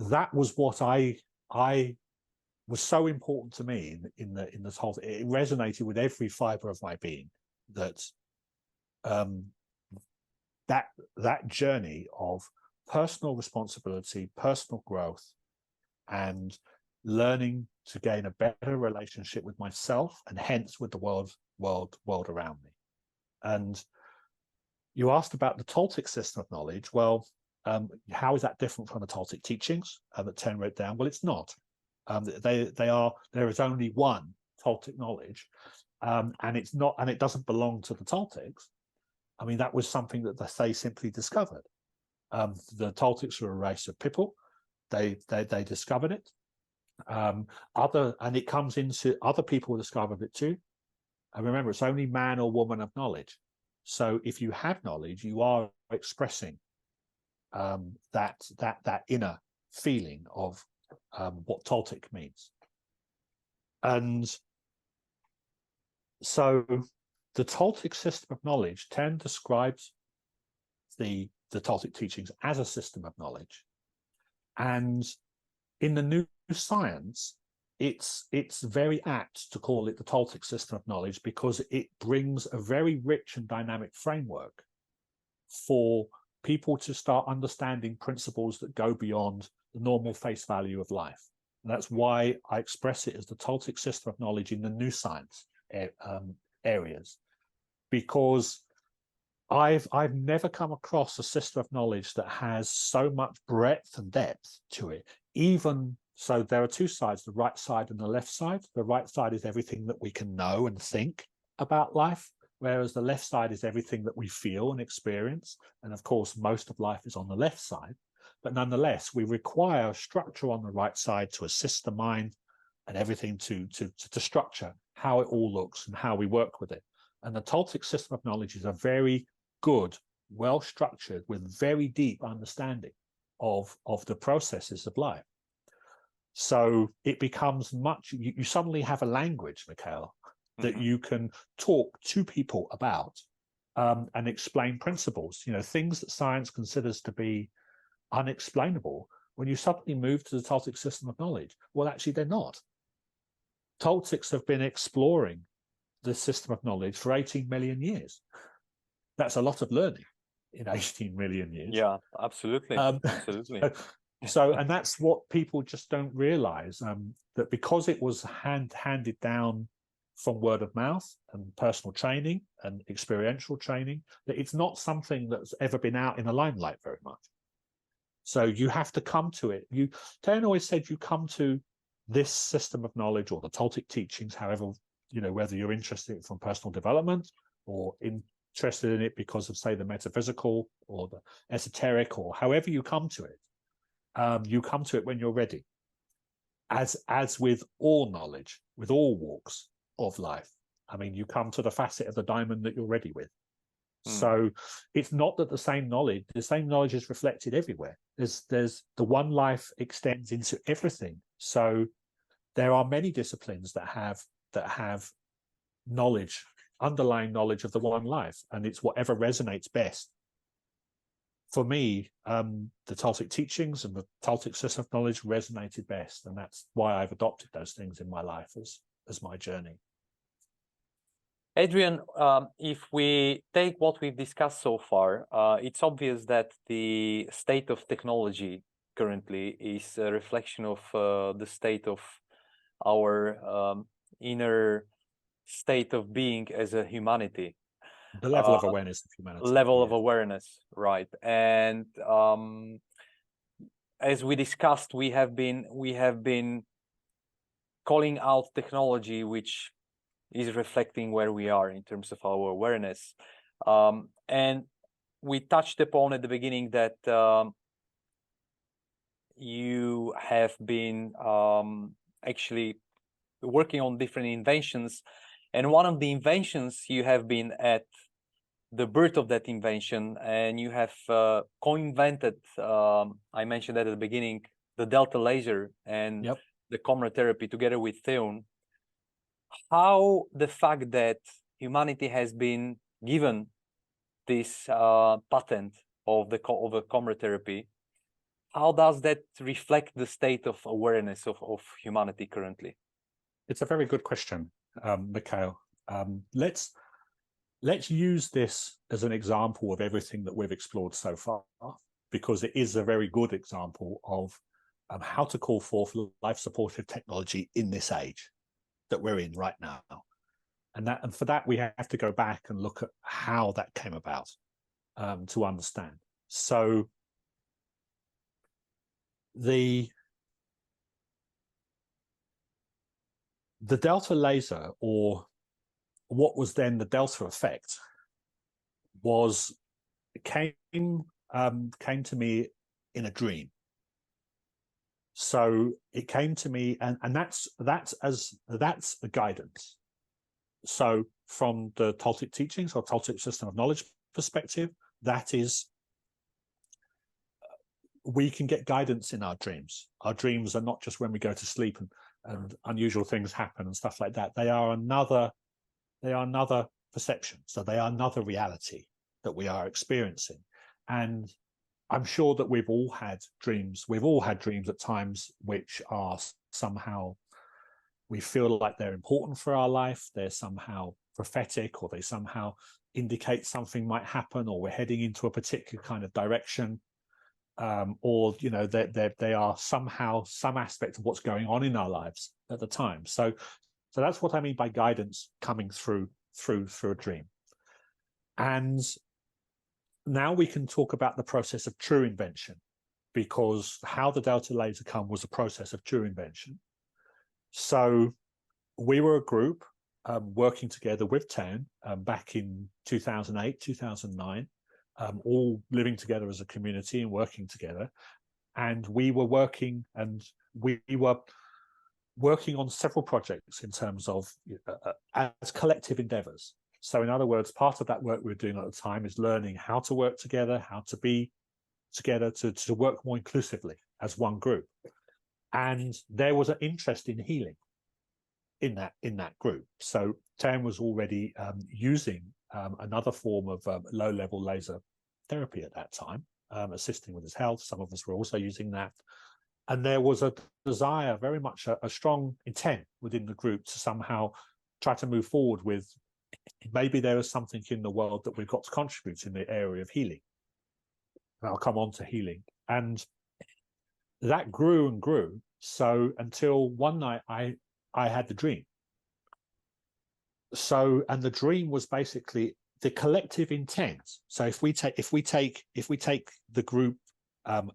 that was what I was so important to me in this whole. It resonated with every fiber of my being, that that journey of personal responsibility, personal growth, and learning to gain a better relationship with myself and hence with the world around me. And you asked about the Toltec system of knowledge. Well, how is that different from the Toltec teachings that Théun wrote down? Well, it's not. There is only one Toltec knowledge, and it's not, and it doesn't belong to the Toltecs. I mean, that was something that they simply discovered. The Toltecs were a race of people. They discovered it. And it comes into other people discovered it too. And remember, it's only man or woman of knowledge. So if you have knowledge, you are expressing that inner feeling of what Toltec means. And so the Toltec system of knowledge, Théun describes the the Toltec teachings as a system of knowledge. And in the new science, it's very apt to call it the Toltec System of Knowledge because it brings a very rich and dynamic framework for people to start understanding principles that go beyond the normal face value of life. And that's why I express it as the Toltec System of Knowledge in the new science areas, because I've never come across a system of knowledge that has so much breadth and depth to it. Even so, there are two sides, the right side and the left side. The right side is everything that we can know and think about life, whereas the left side is everything that we feel and experience. And of course, most of life is on the left side. But nonetheless, we require structure on the right side to assist the mind and everything to structure how it all looks and how we work with it. And the Toltec System of Knowledge is a very good, well-structured, with very deep understanding of the processes of life. So it becomes much, you suddenly have a language, Mikhail, that you can talk to people about and explain principles, things that science considers to be unexplainable. When you suddenly move to the Toltec System of Knowledge, well, actually, they're not. Toltecs have been exploring the system of knowledge for 18 million years. That's a lot of learning in 18 million years. Yeah, absolutely. Absolutely. And that's what people just don't realize, that because it was handed down from word of mouth and personal training and experiential training, that it's not something that's ever been out in the limelight very much. So you have to come to it. Théun always said you come to this system of knowledge or the Toltec teachings, however, whether you're interested in it from personal development or interested in it because of, say, the metaphysical or the esoteric, or however you come to it when you're ready. As with all knowledge, with all walks of life, I mean, you come to the facet of the diamond that you're ready with. So it's not that the same knowledge is reflected everywhere. There's the one life extends into everything. So there are many disciplines that have knowledge, underlying knowledge of the one life, and it's whatever resonates best. For me, the Toltec teachings and the Toltec System of Knowledge resonated best, and that's why I've adopted those things in my life as my journey. Adrian, if we take what we've discussed so far, it's obvious that the state of technology currently is a reflection of the state of our inner state of being as a humanity. The level of awareness of humanity. Level of awareness, right. And as we discussed, we have been calling out technology which is reflecting where we are in terms of our awareness. And we touched upon at the beginning that you have been actually working on different inventions. And one of the inventions, you have been at the birth of that invention, and you have co-invented, I mentioned that at the beginning, the delta laser and the coMra therapy together with Théun. How the fact that humanity has been given this patent of the coMra therapy, how does that reflect the state of awareness of humanity currently? It's a very good question, Mikhail. Let's use this as an example of everything that we've explored so far, because it is a very good example of how to call forth life-supportive technology in this age that we're in right now. And for that, we have to go back and look at how that came about to understand. So the delta laser, or what was then the delta effect, came to me in a dream. So it came to me, and that's a guidance. So from the Toltec teachings or Toltec System of Knowledge perspective, that is, we can get guidance in our dreams. Our dreams are not just when we go to sleep and unusual things happen and stuff like that. They are another perception. So they are another reality that we are experiencing. And I'm sure that we've all had dreams. We've all had dreams at times which are somehow, we feel like they're important for our life. They're somehow prophetic, or they somehow indicate something might happen, or we're heading into a particular kind of direction. Or, you know, they are somehow some aspect of what's going on in our lives at the time. So that's what I mean by guidance coming through a dream. And now we can talk about the process of true invention, because how the delta laser come was a process of true invention. So we were a group working together with Théun back in 2008, 2009, all living together as a community and working together. And we were working on several projects in terms of as collective endeavors. So in other words, part of that work we were doing at the time is learning how to work together, how to be together, to work more inclusively as one group. And there was an interest in healing in that group. So Théun was already using another form of low-level laser therapy at that time, assisting with his health. Some of us were also using that. And there was a desire, very much a strong intent within the group to somehow try to move forward with, maybe there is something in the world that we've got to contribute in the area of healing. And I'll come on to healing. And that grew and grew. So until one night I had the dream. So, and the dream was basically the collective intent. So if we take the group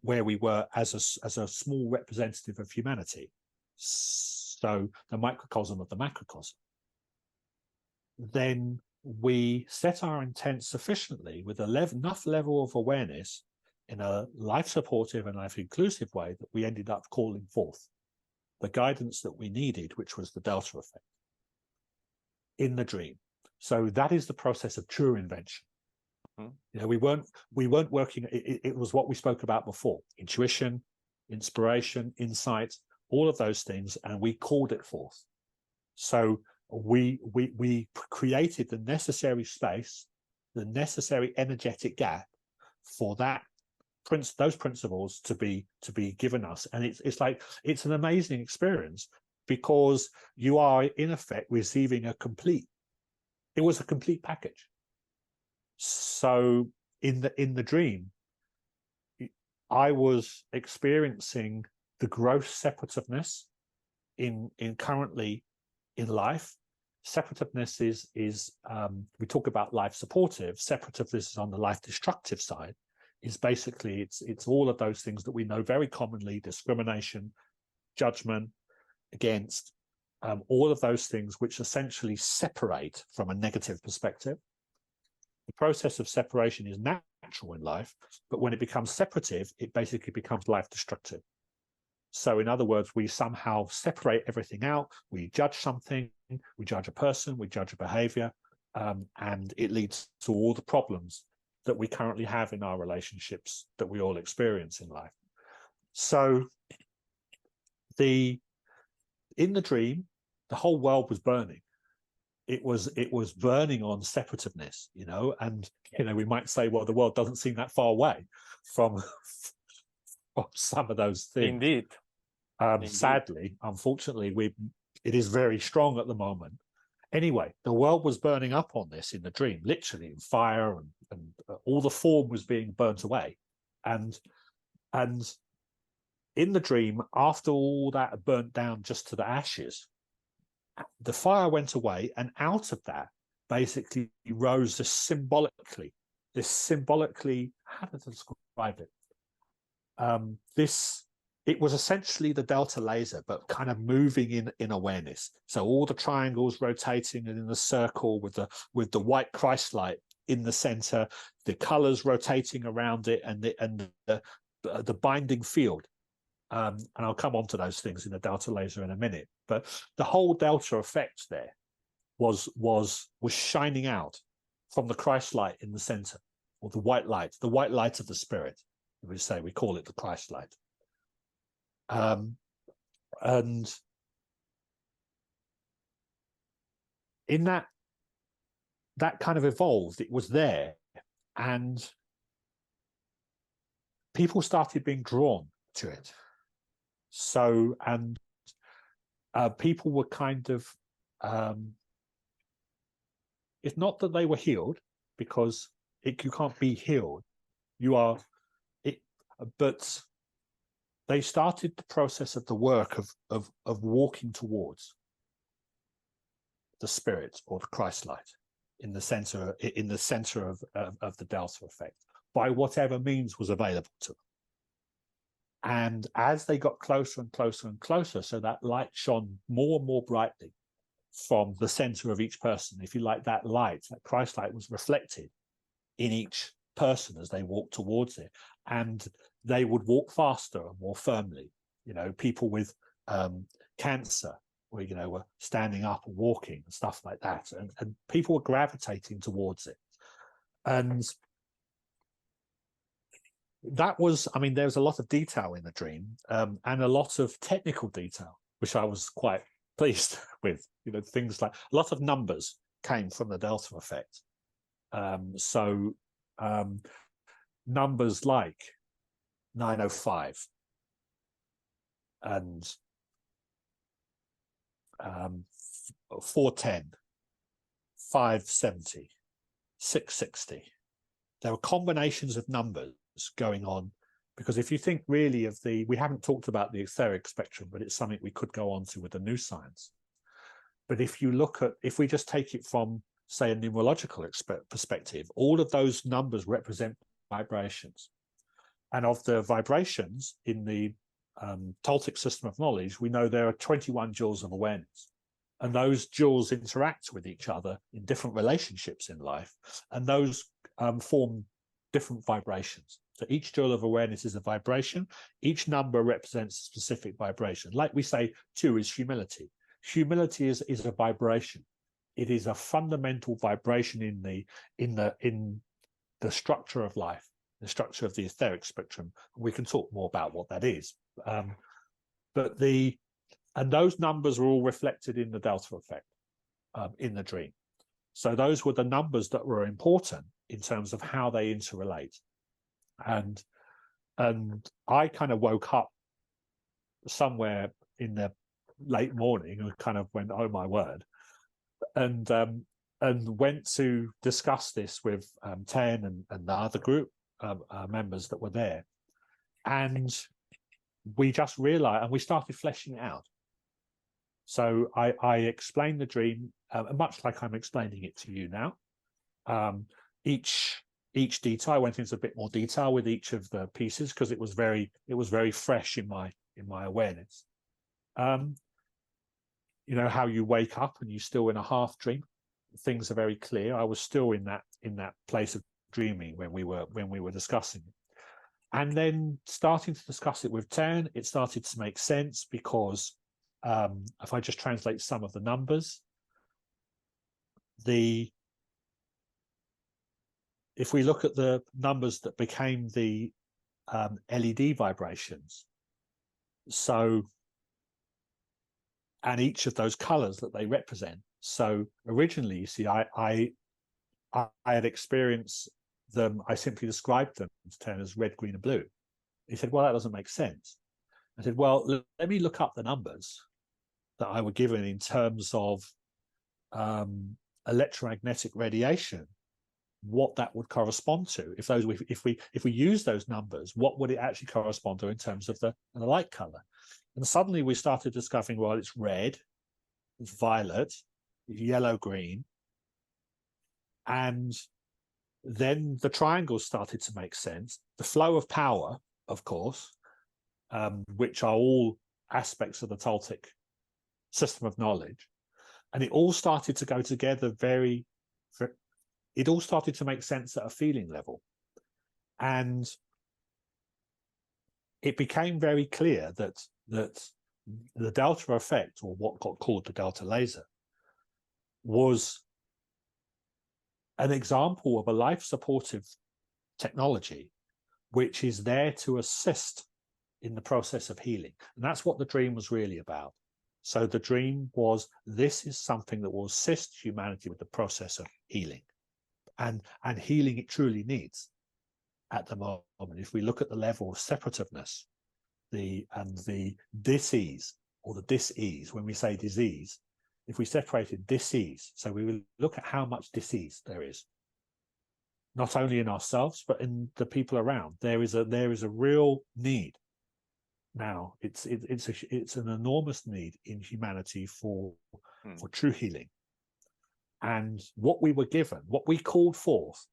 where we were as a small representative of humanity, so the microcosm of the macrocosm, then we set our intent sufficiently with enough level of awareness in a life-supportive and life-inclusive way that we ended up calling forth the guidance that we needed, which was the delta effect in the dream. So that is the process of true invention. Mm-hmm. You know, we weren't working. It was what we spoke about before: intuition, inspiration, insight, all of those things, and we called it forth. So we created the necessary space, the necessary energetic gap for those principles to be given us. And it's like, it's an amazing experience, because you are in effect receiving it was a complete package. So in the dream, I was experiencing the gross separativeness in currently in life. Separativeness is we talk about life supportive. Separativeness is on the life destructive side. Is basically it's all of those things that we know very commonly: discrimination, judgment, against, all of those things which essentially separate from a negative perspective. The process of separation is natural in life, but when it becomes separative, it basically becomes life destructive. So in other words, we somehow separate everything out. We judge something, we judge a person, we judge a behavior, and it leads to all the problems that we currently have in our relationships that we all experience in life. So in the dream, the whole world was burning. It was burning on separativeness, you know, and, you know, we might say, well, the world doesn't seem that far away from some of those things. Indeed. Sadly, unfortunately, it is very strong at the moment. Anyway, the world was burning up on this in the dream, literally, fire and all the form was being burnt away. And in the dream, after all that burnt down just to the ashes, the fire went away, and out of that basically rose this symbolically, how to describe it? It was essentially the delta laser, but kind of moving in awareness. So all the triangles rotating and in the circle with the white Christ light in the center, the colors rotating around it, and the binding field. And I'll come on to those things in the delta laser in a minute. But the whole delta effect there was shining out from the Christ light in the center, or the white light of the spirit. We call it the Christ light. And in that kind of evolved, it was there. And people started being drawn to it. So, and people were kind of, it's not that they were healed, because you can't be healed. You are, but they started the process of the work of walking towards the spirit or the Christ light in the center of the delta effect, by whatever means was available to them. And as they got closer and closer and closer, so that light shone more and more brightly from the center of each person. If you like, that light, that Christ light, was reflected in each person as they walked towards it. And they would walk faster and more firmly. You know, people with cancer, where, you know, were standing up and walking and stuff like that. And people were gravitating towards it. And that was, I mean, there's a lot of detail in the dream, and a lot of technical detail, which I was quite pleased with. You know, things like a lot of numbers came from the delta effect. Numbers like 905 and 410, 570, 660. There were combinations of numbers going on, because if you think really of we haven't talked about the etheric spectrum, but it's something we could go on to with the new science. But if you look at, if we just take it from, say, a numerological perspective, all of those numbers represent vibrations. And of the vibrations in the Toltec system of knowledge, we know there are 21 joules of awareness. And those joules interact with each other in different relationships in life. And those form different vibrations. So each joule of awareness is a vibration. Each number represents a specific vibration. Like we say, 2 is humility. Humility is a vibration. It is a fundamental vibration in the structure of life, the structure of the etheric spectrum. We can talk more about what that is. And those numbers were all reflected in the delta effect in the dream. So those were the numbers that were important in terms of how they interrelate. And I kind of woke up somewhere in the late morning and kind of went, oh my word, and went to discuss this with Théun and the other group members that were there. And we just realized, and we started fleshing it out. So I explained the dream, much like I'm explaining it to you now. Each detail, I went into a bit more detail with each of the pieces, because it was very fresh in my awareness. You know, how you wake up and you're still in a half dream. Things are very clear. I was still in that place of dreaming when we were discussing it. And then starting to discuss it with Théun, it started to make sense, because if I just translate some of the numbers, if we look at the numbers that became the LED vibrations, so, and each of those colors that they represent. So originally, you see, I had experienced them, I simply described them to Théun as red, green, and blue. He said, well, that doesn't make sense. I said, well, let me look up the numbers that I were given in terms of electromagnetic radiation, what that would correspond to. If we use those numbers, what would it actually correspond to in terms of the light color? And suddenly we started discovering, well, it's red, it's violet, it's yellow, green. And then the triangles started to make sense. The flow of power, of course, which are all aspects of the Toltec system of knowledge. And it all started to go together it all started to make sense at a feeling level. And it became very clear that the delta effect, or what got called the delta laser, was an example of a life-supportive technology which is there to assist in the process of healing. And that's what the dream was really about. So the dream was, this is something that will assist humanity with the process of healing. And healing it truly needs. at the moment. If we look at the level of separativeness, the dis-ease, or the dis-ease, when we say disease, if we separated dis-ease, so we will look at how much dis-ease there is, not only in ourselves but in the people around. There is a real need now. It's an enormous need in humanity for true healing. And what we were given, what we called forth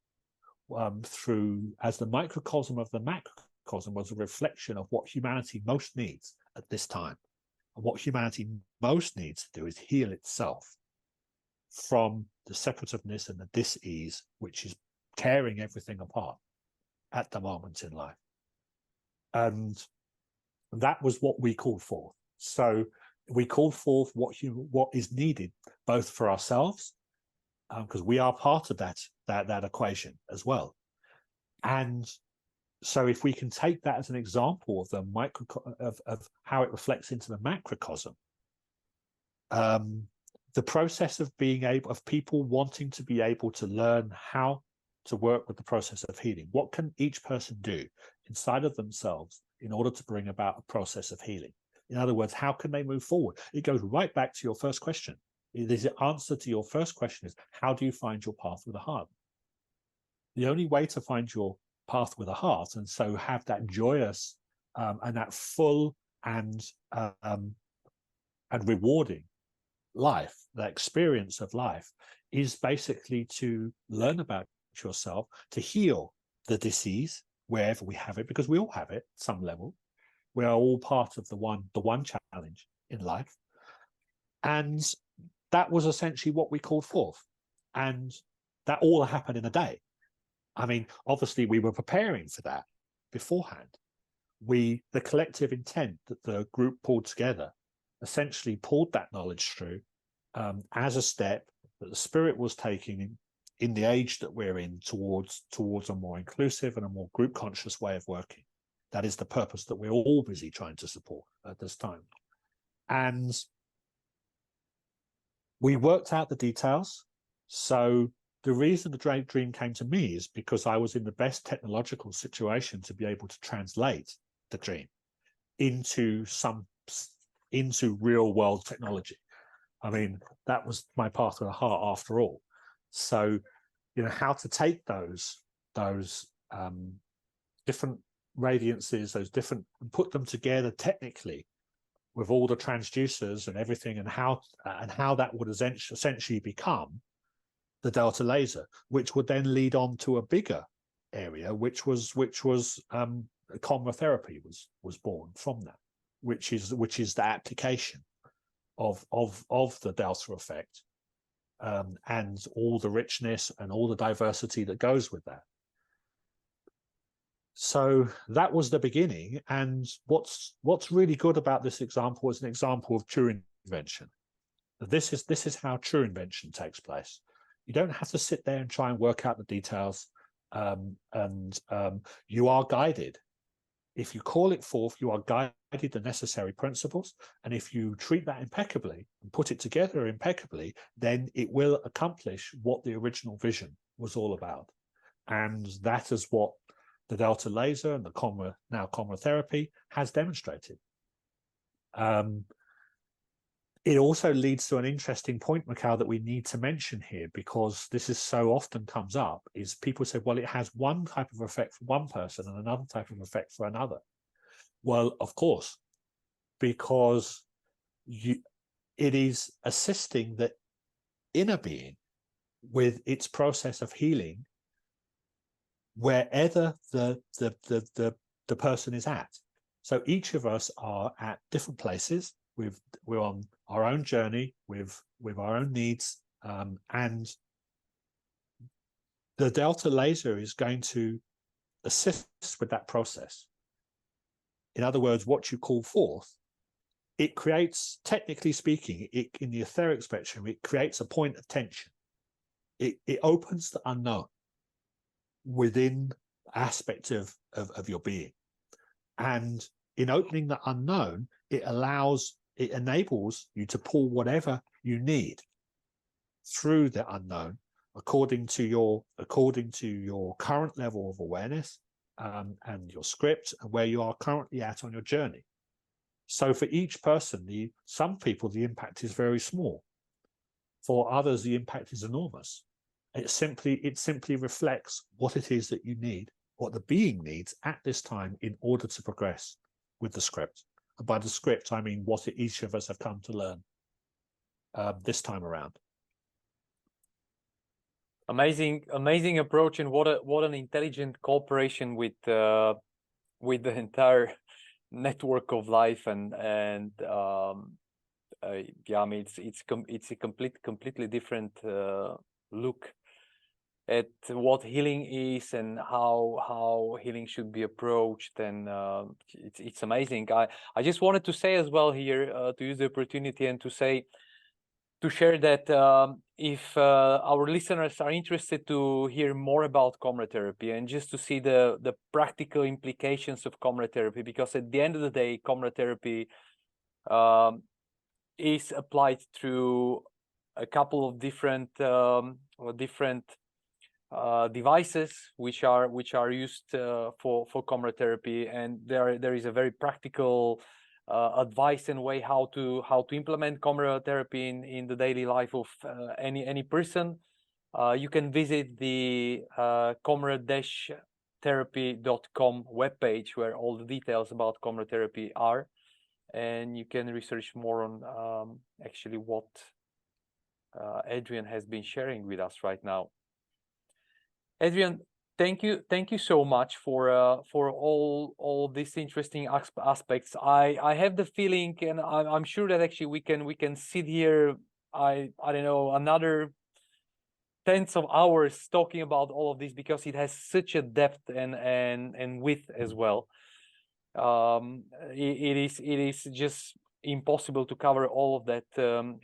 through as the microcosm of the macrocosm, was a reflection of what humanity most needs at this time. And what humanity most needs to do is heal itself from the separativeness and the dis-ease which is tearing everything apart at the moment in life. And that was what we called forth. So we called forth what is needed, both for ourselves, because we are part of that equation as well. And so if we can take that as an example of the of how it reflects into the macrocosm, the process of people wanting to be able to learn how to work with the process of healing. What can each person do inside of themselves in order to bring about a process of healing? In other words, how can they move forward? It goes right back to your first question. The answer to your first question is, how do you find your path with a heart? The only way to find your path with a heart, and so have that joyous and that full and rewarding life, that experience of life, is basically to learn about yourself, to heal the disease wherever we have it, because we all have it at some level. We are all part of the one challenge in life. And that was essentially what we called forth. And that all happened in a day. I mean, obviously we were preparing for that beforehand. The collective intent that the group pulled together essentially pulled that knowledge through as a step that the spirit was taking in the age that we're in towards a more inclusive and a more group conscious way of working. That is the purpose that we're all busy trying to support at this time. And we worked out the details. So the reason the dream came to me is because I was in the best technological situation to be able to translate the dream into real world technology. I mean, that was my path of the heart after all. So, how to take those different radiances, and put them together technically with all the transducers and everything, and how that would essentially become the delta laser, which would then lead on to a bigger area, which was coMra therapy was born from that, which is the application of the delta effect, and all the richness and all the diversity that goes with that. So that was the beginning. And what's really good about this example is an example of true invention. This is how true invention takes place. You don't have to sit there and try and work out the details, and you are guided. If you call it forth, you are guided the necessary principles, and if you treat that impeccably and put it together impeccably, then it will accomplish what the original vision was all about. And that is what the delta laser and the coMra, now coMra therapy, has demonstrated. It also leads to an interesting point, Mikhail, that we need to mention here, because this is so often comes up, is people say, well, it has one type of effect for one person and another type of effect for another. Well, of course, because it is assisting the inner being with its process of healing wherever the person is at. So each of us are at different places. We're on our own journey with our own needs, and the delta laser is going to assist with that process. In other words, what you call forth, it creates, technically speaking, in the etheric spectrum, it creates a point of tension. It opens the unknown within aspect of your being. And in opening the unknown, it enables you to pull whatever you need through the unknown according to your current level of awareness and your script, and where you are currently at on your journey. So for each person, some people, the impact is very small. For others, the impact is enormous. It simply reflects what it is that you need, what the being needs at this time in order to progress with the script. And by the script, I mean what each of us have come to learn this time around. Amazing approach, and what an intelligent cooperation with the entire network of life, and yeah, I mean it's a completely different look at what healing is and how healing should be approached, and it's amazing. I just wanted to say as well here, to use the opportunity and to share that if our listeners are interested to hear more about coMra therapy and just to see the practical implications of coMra therapy, because at the end of the day, coMra therapy is applied through a couple of different devices which are used for coMra therapy, and there is a very practical advice and way how to implement coMra therapy in the daily life of any person. You can visit the coMra-therapy.com webpage, where all the details about coMra therapy are, and you can research more on actually what Adrian has been sharing with us right now. Adrian, thank you so much for all these interesting aspects. I have the feeling, and I'm sure that actually we can sit here, I don't know, another tens of hours talking about all of this, because it has such a depth and width as well. It is just impossible to cover all of that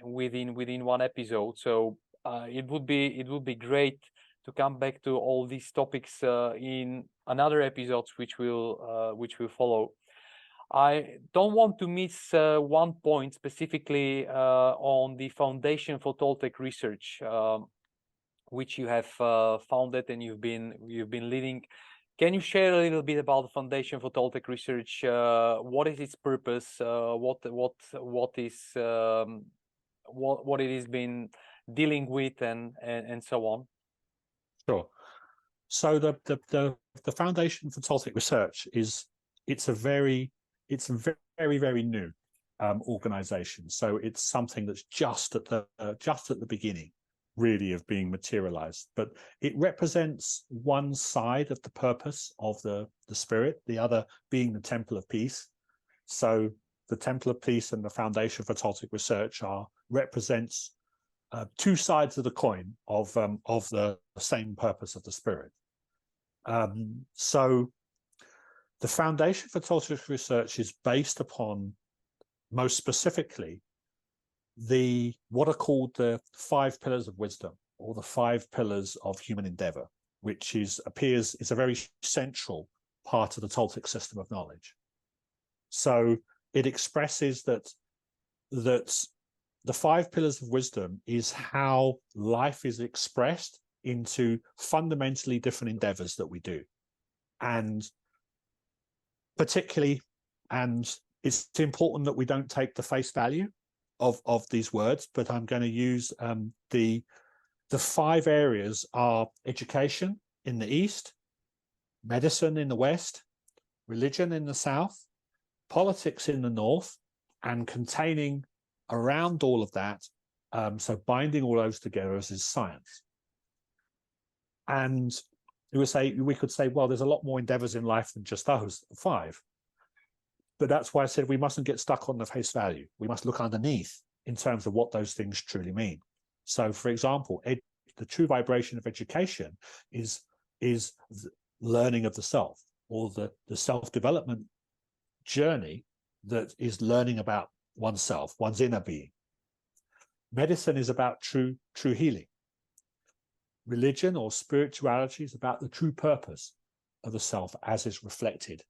within one episode. So it would be great to come back to all these topics in another episodes which will follow. I don't want to miss one point specifically on the Foundation for Toltec Research, which you have founded and you've been leading. Can you share a little bit about the Foundation for Toltec Research? What is its purpose? What it has been dealing with, and so on? Sure. So the Foundation for Toltec Research it's a very new organization. So it's something that's just at the beginning, really, of being materialized. But it represents one side of the purpose of the spirit, the other being the Temple of Peace. So the Temple of Peace and the Foundation for Toltec Research represents two sides of the coin of the same purpose of the spirit. So the Foundation for Toltec Research is based upon, most specifically, what are called the 5 pillars of wisdom, or the 5 pillars of human endeavor, which is a very central part of the Toltec system of knowledge. So it expresses that the 5 pillars of wisdom is how life is expressed into fundamentally different endeavors that we do. And particularly, and it's important that we don't take the face value of these words, but I'm going to use the 5 areas are education in the East, medicine in the West, religion in the South, politics in the North, and containing around all of that, so binding all those together, is science. And we could say, well, there's a lot more endeavors in life than just those 5. But that's why I said we mustn't get stuck on the face value. We must look underneath in terms of what those things truly mean. So, for example, the true vibration of education is learning of the self, or the self-development journey that is learning about oneself, one's inner being. Medicine is about true healing. Religion or spirituality is about the true purpose of the self as is reflected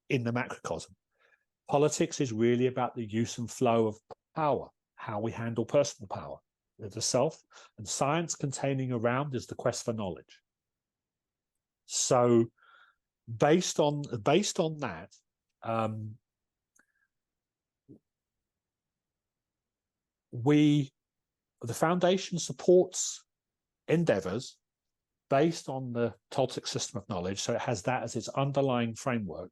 in the macrocosm. Politics is really about the use and flow of power, how we handle personal power, the self. And science containing around is the quest for knowledge. So based on that, the foundation supports endeavors based on the Toltec System of Knowledge. So it has that as its underlying framework,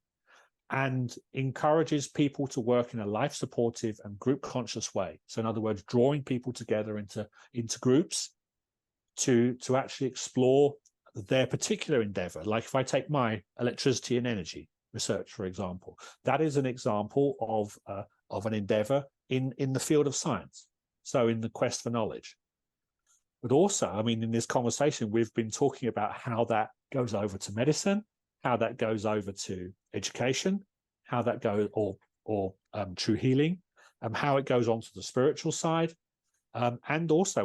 and encourages people to work in a life-supportive and group-conscious way. So in other words, drawing people together into groups to actually explore their particular endeavor. Like if I take my electricity and energy research, for example, that is an example of an endeavor in the field of science. So in the quest for knowledge. But also, I mean, in this conversation, we've been talking about how that goes over to medicine, how that goes over to education, how that goes, or true healing, how it goes on to the spiritual side. And also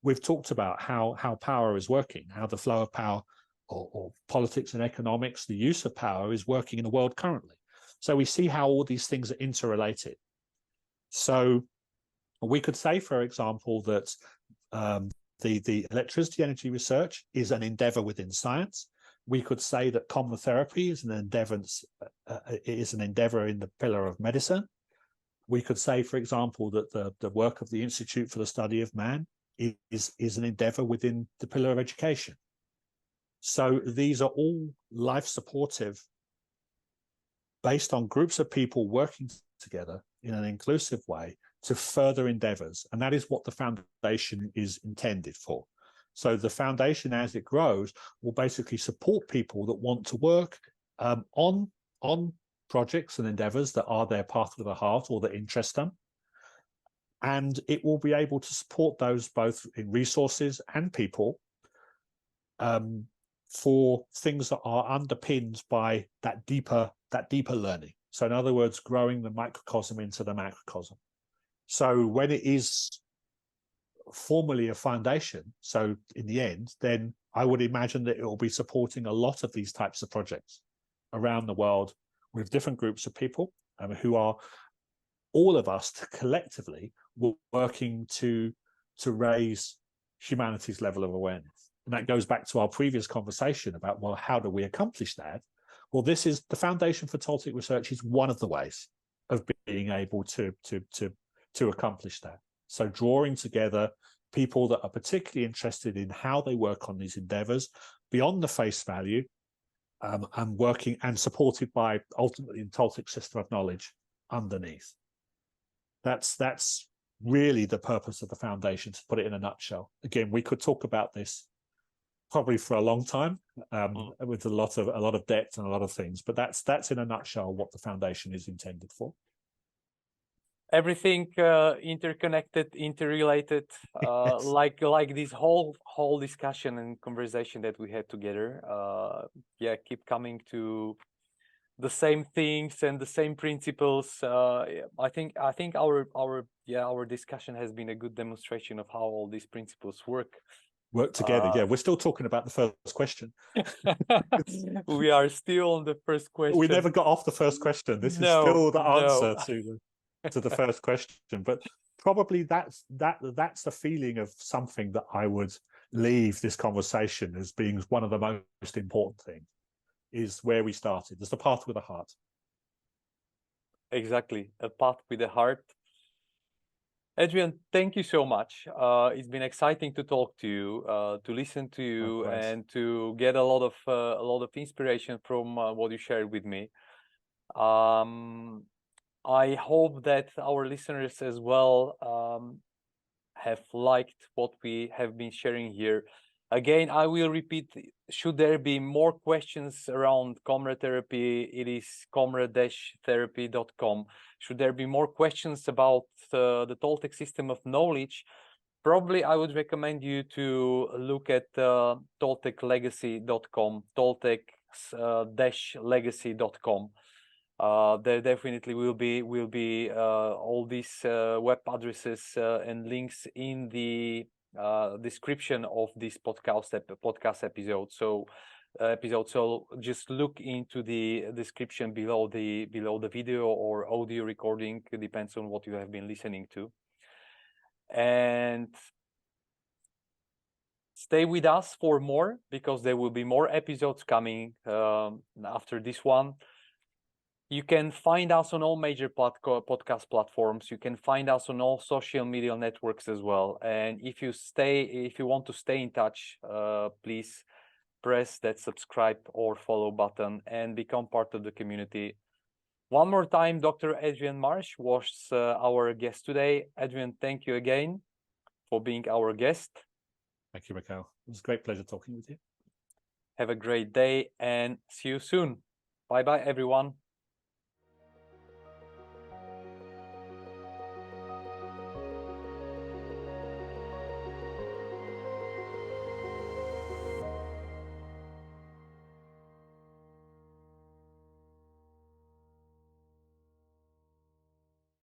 we've talked about how power is working, how the flow of power or politics and economics, the use of power is working in the world currently. So we see how all these things are interrelated. So we could say, for example, that the electricity energy research is an endeavor within science. We could say that coMra therapy is an endeavor in the pillar of medicine. We could say, for example, that the work of the Institute for the Study of Man is an endeavor within the pillar of education. So these are all life supportive, based on groups of people working together in an inclusive way to further endeavors. And that is what the foundation is intended for. So the foundation, as it grows, will basically support people that want to work on projects and endeavors that are their path to the heart or that interest them. And it will be able to support those both in resources and people for things that are underpinned by that deeper learning. So in other words, growing the microcosm into the macrocosm. So when it is formally a foundation, so in the end, then I would imagine that it will be supporting a lot of these types of projects around the world with different groups of people who are all of us collectively working to raise humanity's level of awareness. And that goes back to our previous conversation about, well, how do we accomplish that? Well, this is the foundation for Toltec Research is one of the ways of being able to accomplish that. So drawing together people that are particularly interested in how they work on these endeavors beyond the face value, and working and supported by ultimately the Toltec System of Knowledge underneath. That's really the purpose of the foundation, to put it in a nutshell. Again, we could talk about this probably for a long time, with a lot of depth and a lot of things, but that's in a nutshell what the foundation is intended for. Everything interconnected, interrelated, Yes. like this whole discussion and conversation that we had together. Keep coming to the same things and the same principles. I think our discussion has been a good demonstration of how all these principles work Together. Yeah, we're still talking about the first question. We are still on the first question. We never got off the first question. This is still the answer to the first question. But probably that's the feeling of something that I would leave this conversation as being one of the most important things, is where we started. There's the path with the heart. Exactly, a path with the heart. Adrian, thank you so much. It's been exciting to talk to you, to listen to you, and to get a lot of inspiration from what you shared with me. I hope that our listeners as well have liked what we have been sharing here. Again, I will repeat, should there be more questions around coMra therapy, it is coMra-therapy.com. Should there be more questions about the Toltec System of Knowledge, probably I would recommend you to look at tolteclegacy.com, toltec-legacy.com. There definitely will be all these web addresses and links in the description of this podcast episode. So just look into the description below the video or audio recording. It depends on what you have been listening to. And Stay with us for more, because there will be more episodes coming after this one. You can find us on all major podcast platforms. You can find us on all social media networks as well. And if you want to stay in touch, please press that subscribe or follow button and become part of the community. One more time, Dr. Adrian Marsh was our guest today. Adrian, thank you again for being our guest. Thank you, Mikhail. It was a great pleasure talking with you. Have a great day and see you soon. Bye-bye, everyone.